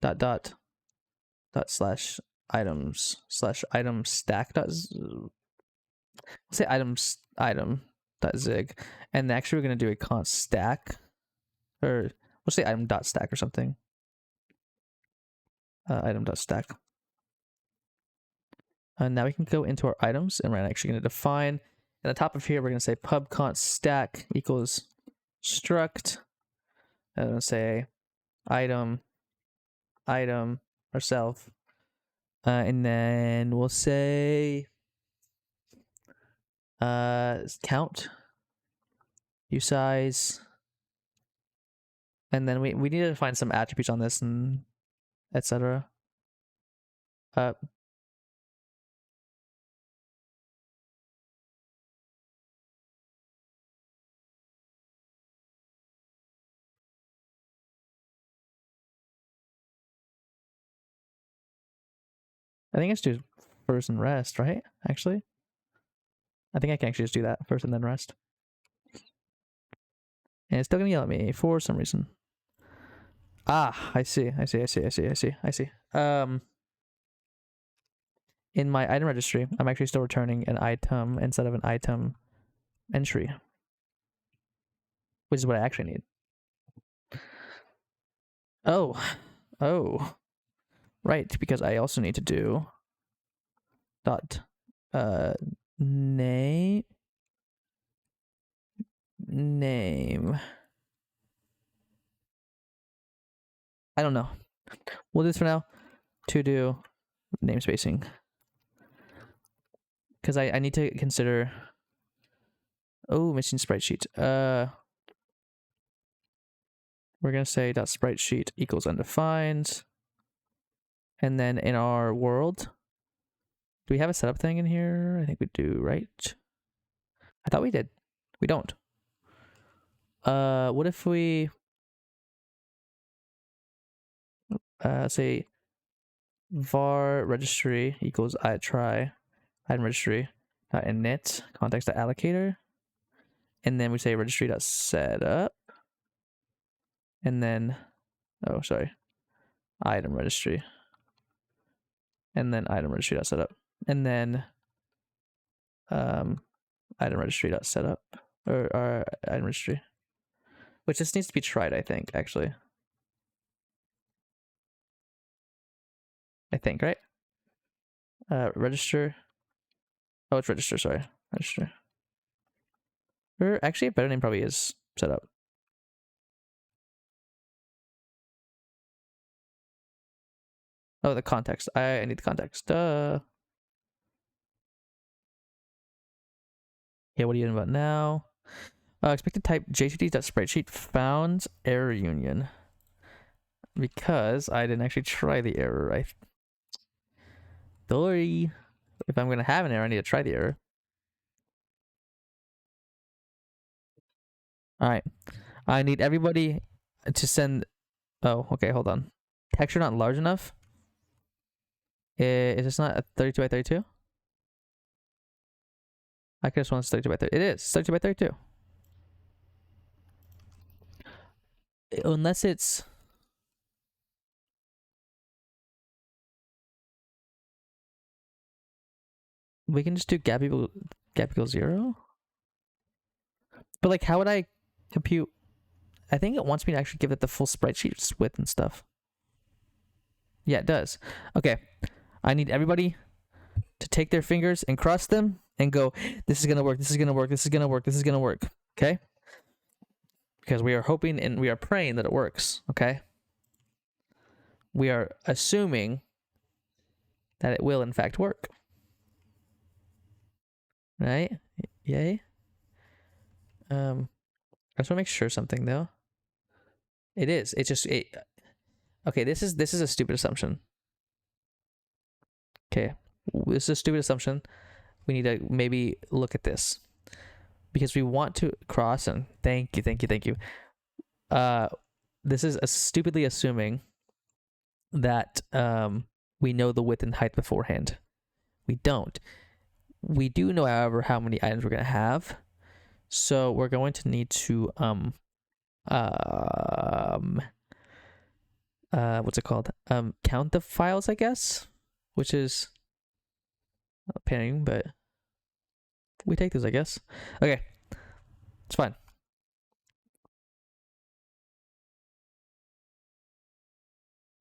dot dot dot slash items slash item stack dot. Let's say items item dot zig, and actually we're gonna do a const stack, or let's say item dot stack or something. Item dot stack. And now we can go into our items, and we're actually going to define at the top of here. We're going to say pub const stack equals struct. I'm going to say item ourself, and then we'll say count usize, and then we need to find some attributes on this and etc. I think it's just first and rest, right? Actually, I think I can actually just do that first and then rest. And it's still gonna yell at me for some reason. Ah, I see. In my item registry, I'm actually still returning an item instead of an item entry, which is what I actually need. Oh, right, because I also need to do dot name. I don't know. We'll do this for now. To do name spacing, because I need to consider. Oh, missing sprite sheet. We're gonna say dot sprite sheet equals undefined, and then in our world, do we have a setup thing in here? I think we do, right? I thought we did. We don't. What if we say var registry equals I try item registry init context allocator, and then we say registry dot setup, and then item registry, and then item registry dot setup, and then item registry dot setup, or our item registry, which just needs to be tried, I think, actually. I think, right? Register. Oh, it's register, sorry. Register. Or actually, a better name probably is setup. Oh, the context. I need the context. Duh. Yeah, what are you doing about now? Expected type JTD.spreadsheet found error union. Because I didn't actually try the error. Sorry. If I'm going to have an error, I need to try the error. Alright. I need everybody to send... Oh, okay, hold on. Texture not large enough? Is this not a 32 by 32? I could just want 32 by 30. It is 32 by 32. Unless it's... We can just do gap equals 0. But like, how would I compute? I think it wants me to actually give it the full spreadsheet width and stuff. Yeah, it does. Okay, I need everybody to take their fingers and cross them and go, this is gonna work, this is gonna work, this is gonna work, this is gonna work. Okay? Because we are hoping and we are praying that it works. Okay? We are assuming that it will in fact work. Right? Yay. I just want to make sure something though. It is. It's just okay, this is a stupid assumption. Okay. This is a stupid assumption. We need to maybe look at this. Because we want to cross, and thank you. This is stupidly assuming that we know the width and height beforehand. We don't. We do know, however, how many items we're gonna have. So we're going to need to what's it called? Count the files, I guess, which is not a pain, but we take those, I guess. Okay, it's fine.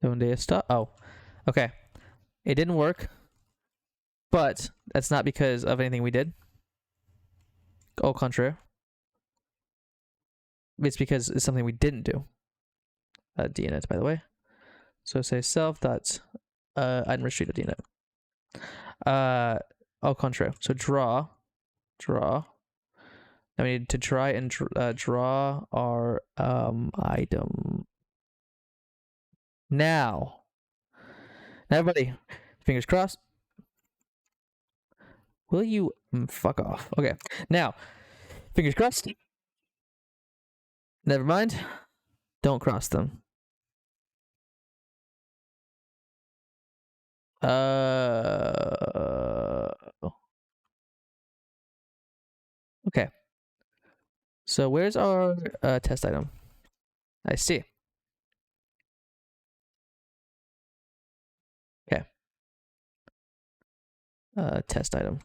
Donde está? Oh, okay. It didn't work, but that's not because of anything we did. Au contraire. It's because it's something we didn't do. DNet, by the way. So say self dot item registry dot DNet. Au contraire. So draw. Now we need to try and draw our item. Now everybody, fingers crossed. Will you fuck off? Okay. Now, fingers crossed. Never mind. Don't cross them. Okay. So where's our test item? I see. Okay. Test item.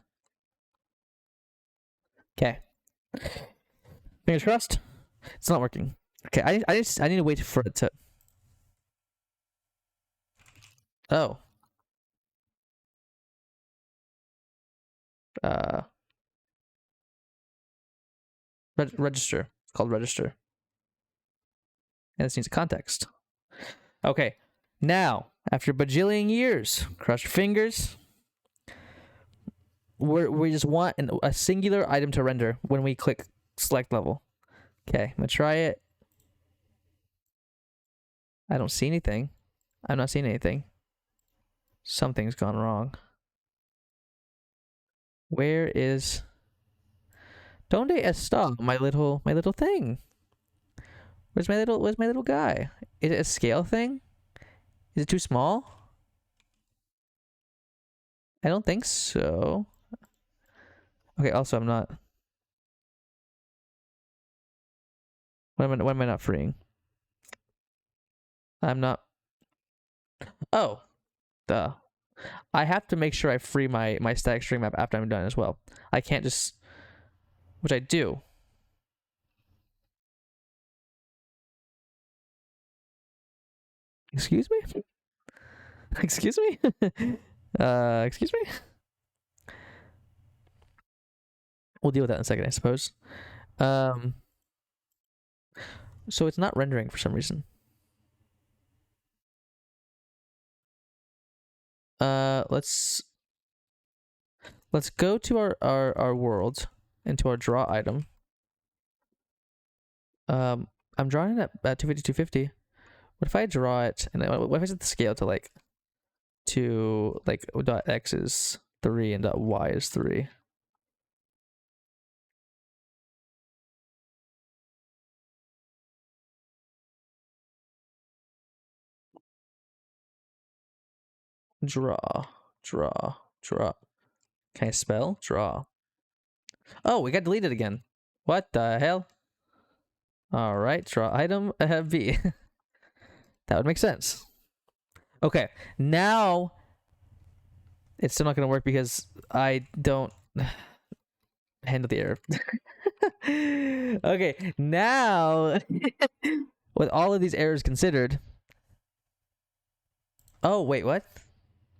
Okay. Fingers crossed. It's not working. Okay, I need to wait for it to. Oh. Register. It's called register. And this needs a context. Okay. Now, after bajillion years, cross your fingers. We just want a singular item to render when we click select level. Okay, I'm gonna try it. I don't see anything. I'm not seeing anything. Something's gone wrong. Where is Donde está my little thing? Where's my little guy? Is it a scale thing? Is it too small? I don't think so. Okay, also I'm not. What am I not freeing? I'm not. Oh, duh. I have to make sure I free my static string map after I'm done as well. I can't just, which I do. Excuse me? Excuse me? Excuse me? We'll deal with that in a second, I suppose. So it's not rendering for some reason. Let's go to our world and to our draw item. I'm drawing it at 250, 250. What if I draw it and what if I set the scale to like dot x is 3 and dot y is 3? Draw. Can I spell? Draw. Oh, we got deleted again. What the hell? All right, draw item B. That would make sense. Okay, now It's still not going to work because I don't handle the error. Okay, now with all of these errors considered. Oh, wait, what?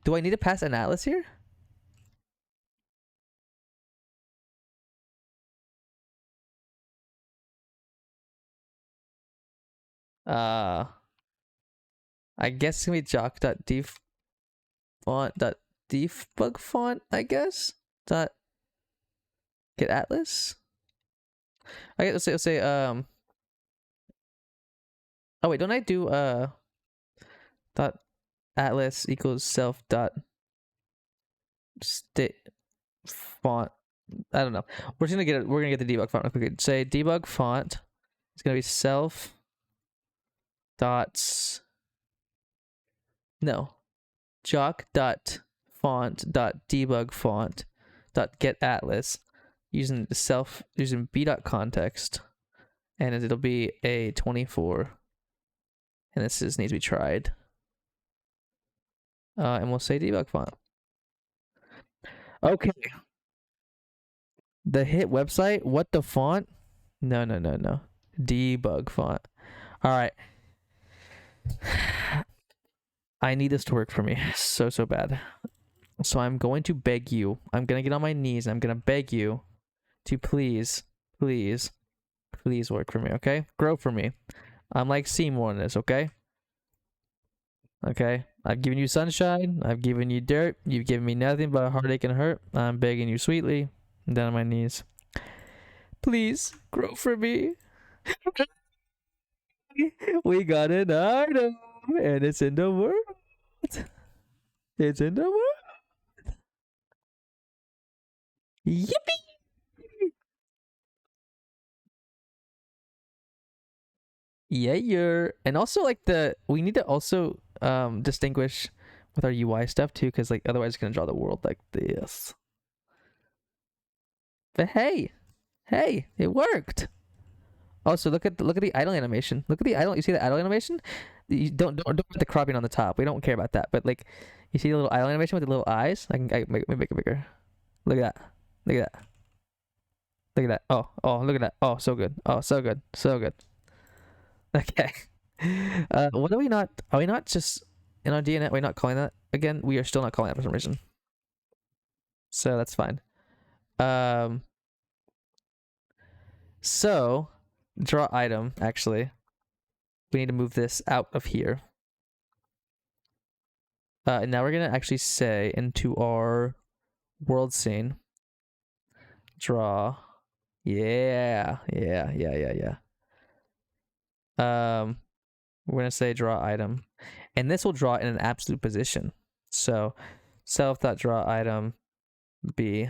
Do I need to pass an atlas here? Uh, I guess it's gonna be jock.debug font, I guess. Dot get atlas. I guess let's say oh wait, don't I do dot atlas equals self dot state font. I don't know. We're gonna get the debug font. If we could say debug font, it's gonna be self dots no jock dot font dot debug font dot get atlas using b dot context, and it'll be a 24, and this needs to be tried. And we'll say debug font. Okay. The hit website. What the font? No. Debug font. All right. I need this to work for me so bad. So I'm going to beg you. I'm going to get on my knees. I'm going to beg you to please work for me, okay? Grow for me. I'm like Seymour in this, okay? Okay? I've given you sunshine. I've given you dirt. You've given me nothing but heartache and hurt. I'm begging you sweetly. I'm down on my knees. Please grow for me. We got an item, and it's in the world. It's in the world. Yippee! Yeah. And also like we need to also distinguish with our UI stuff too, because like otherwise it's gonna draw the world like this. But hey, it worked. Also, look at the idle animation. Look at the idle. You see the idle animation? You don't put the cropping on the top. We don't care about that. But like, you see the little idle animation with the little eyes? I make it bigger. Look at that. Look at that. Look at that. Oh, look at that. Oh, so good. Oh, so good. So good. Okay. What are we not? Are we not just in our DNet? We're not calling that again. We are still not calling that for some reason. So that's fine. So draw item. Actually, we need to move this out of here. And now we're gonna actually say into our world scene. Draw. Yeah. We're gonna say draw item, and this will draw in an absolute position. So self.draw item b.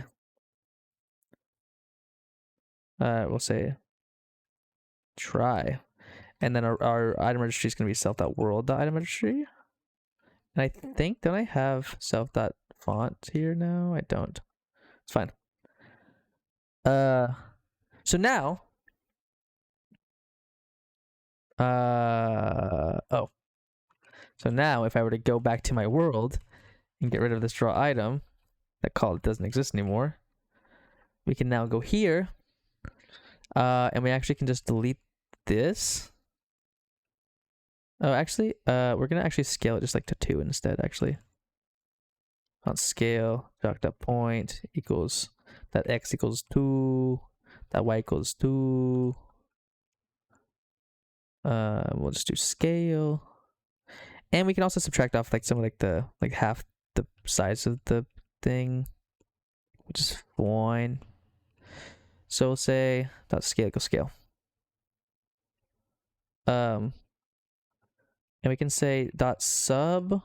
We'll say try, and then our item registry is gonna be self.world.item registry. And I think, don't I have self.font here now? I don't. It's fine. So now so now if I were to go back to my world and get rid of this draw item, that call doesn't exist anymore, we can now go here, and we actually can just delete this. Oh, actually, we're gonna actually scale it just like to 2 instead. Actually, on scale jock.point equals that x equals 2, that y equals 2. We'll just do scale, and we can also subtract off like some of like half the size of the thing, which is fine. So we'll say dot scale equals scale. And we can say dot sub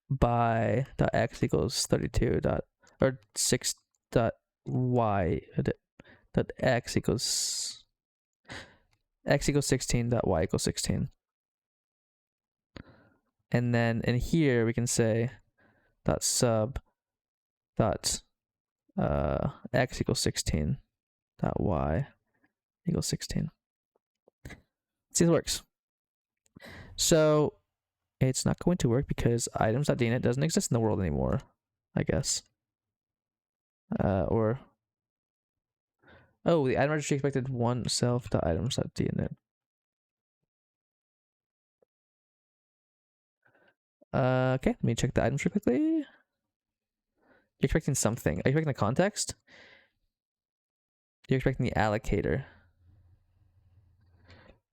by dot x equals 32 dot or 6 dot y dot x equals 16 dot y equals 16. And then in here we can say dot sub dot x equals 16 dot y equals 16. Let's see if it works. So it's not going to work because items.dnet doesn't exist in the world anymore, I guess. Or oh, the item registry expected one self.items.dnet. Okay, let me check the items real quickly. You're expecting something. Are you expecting the context? You're expecting the allocator.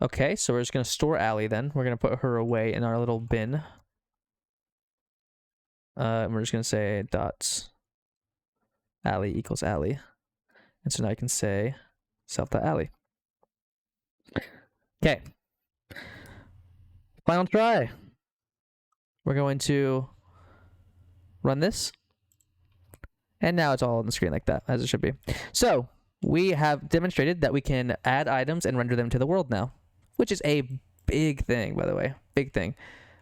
Okay, so we're just gonna store Allie then. We're gonna put her away in our little bin. And we're just gonna say dots Allie equals Allie. And so now I can say self.Allie. Okay. Final try. We're going to run this. And now it's all on the screen like that, as it should be. So we have demonstrated that we can add items and render them to the world now, which is a big thing, by the way. Big thing.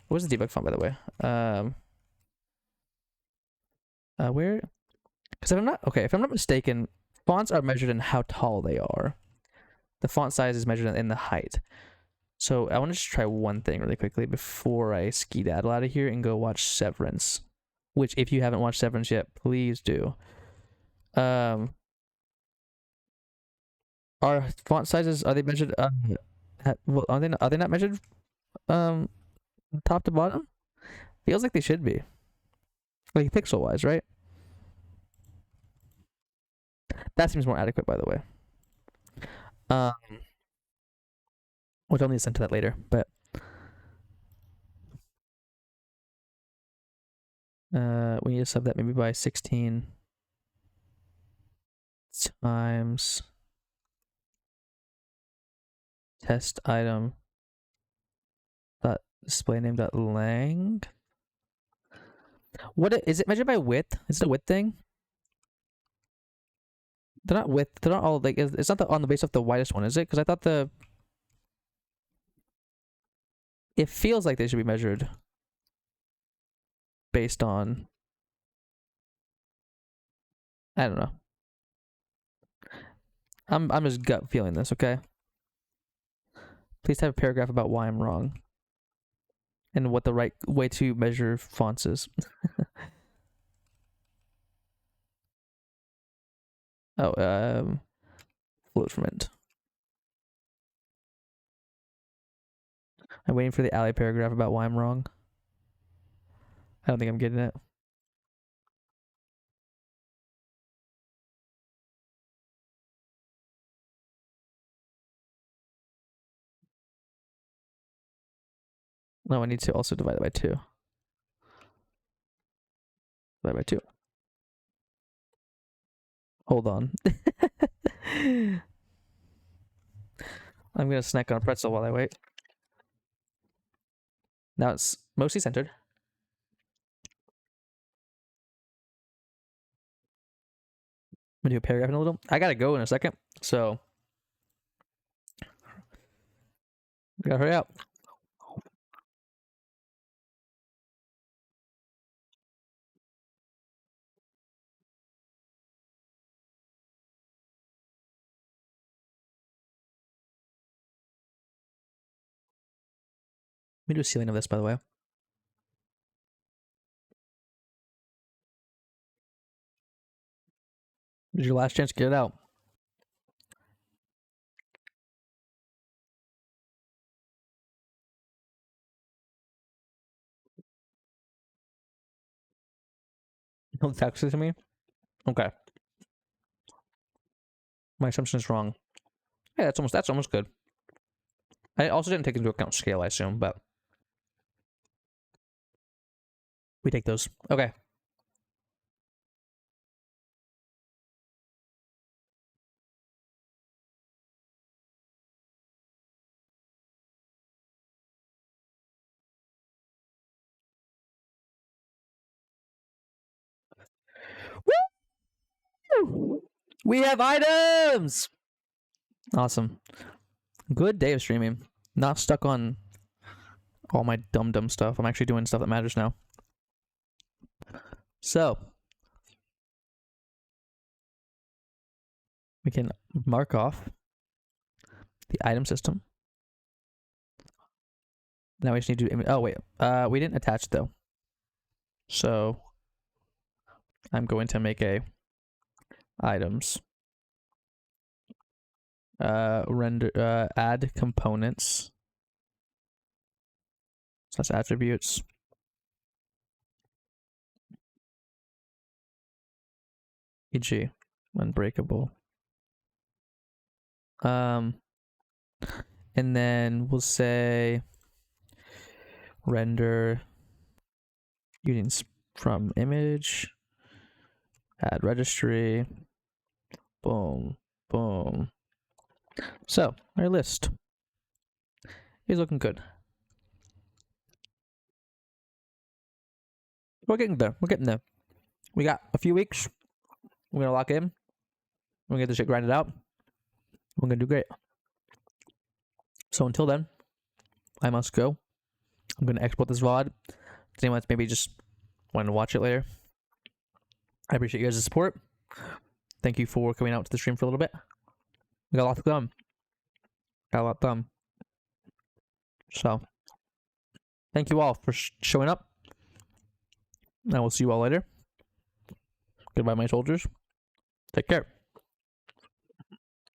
What was the debug font, by the way? Where? Because if I'm not mistaken, fonts are measured in how tall they are. The font size is measured in the height. So I want to just try one thing really quickly before I skedaddle out of here and go watch Severance. Which, if you haven't watched Severance yet, please do. Are font sizes, are they measured? Well, are they not measured? Top to bottom? Feels like they should be. Like pixel wise, right? That seems more adequate, by the way. Which I'll need to send to that later, but we need to sub that maybe by 16 times test item dot display name dot lang. What is it measured by width? Is it a width thing? They're not width. They're not all like. It's not on the base of the widest one, is it? Because I thought it feels like they should be measured based on. I don't know. I'm just gut feeling this. Okay. Please have a paragraph about why I'm wrong. And what the right way to measure fonts is. Float ferment. I'm waiting for the Allie paragraph about why I'm wrong. I don't think I'm getting it. No, I need to also divide it by 2. Divide by 2. Hold on. I'm gonna snack on a pretzel while I wait. Now it's mostly centered. I'm gonna do a paragraph in a little. I gotta go in a second, so we gotta hurry up. Let me do a ceiling of this, by the way. This is your last chance to get it out. Don't text it to me. Okay. My assumption is wrong. Yeah, that's almost good. I also didn't take into account scale, I assume, but we take those. Okay. Woo! We have items! Awesome. Good day of streaming. Not stuck on all my dumb stuff. I'm actually doing stuff that matters now. So, we can mark off the item system. Now we just need to do. Oh wait, we didn't attach though. So I'm going to make a items. Render add components. So that's attributes. E.g. unbreakable. And then we'll say render using from image, add registry, boom, boom. So our list is looking good. We're getting there. We're getting there. We got a few weeks. We're gonna lock in. We're gonna get this shit grinded out. We're gonna do great. So until then, I must go. I'm gonna export this VOD. If anyone maybe just wanted to watch it later, I appreciate you guys' support. Thank you for coming out to the stream for a little bit. We got a lot to come. Got a lot done. So, thank you all for showing up. I will see you all later. Goodbye, my soldiers. Take care.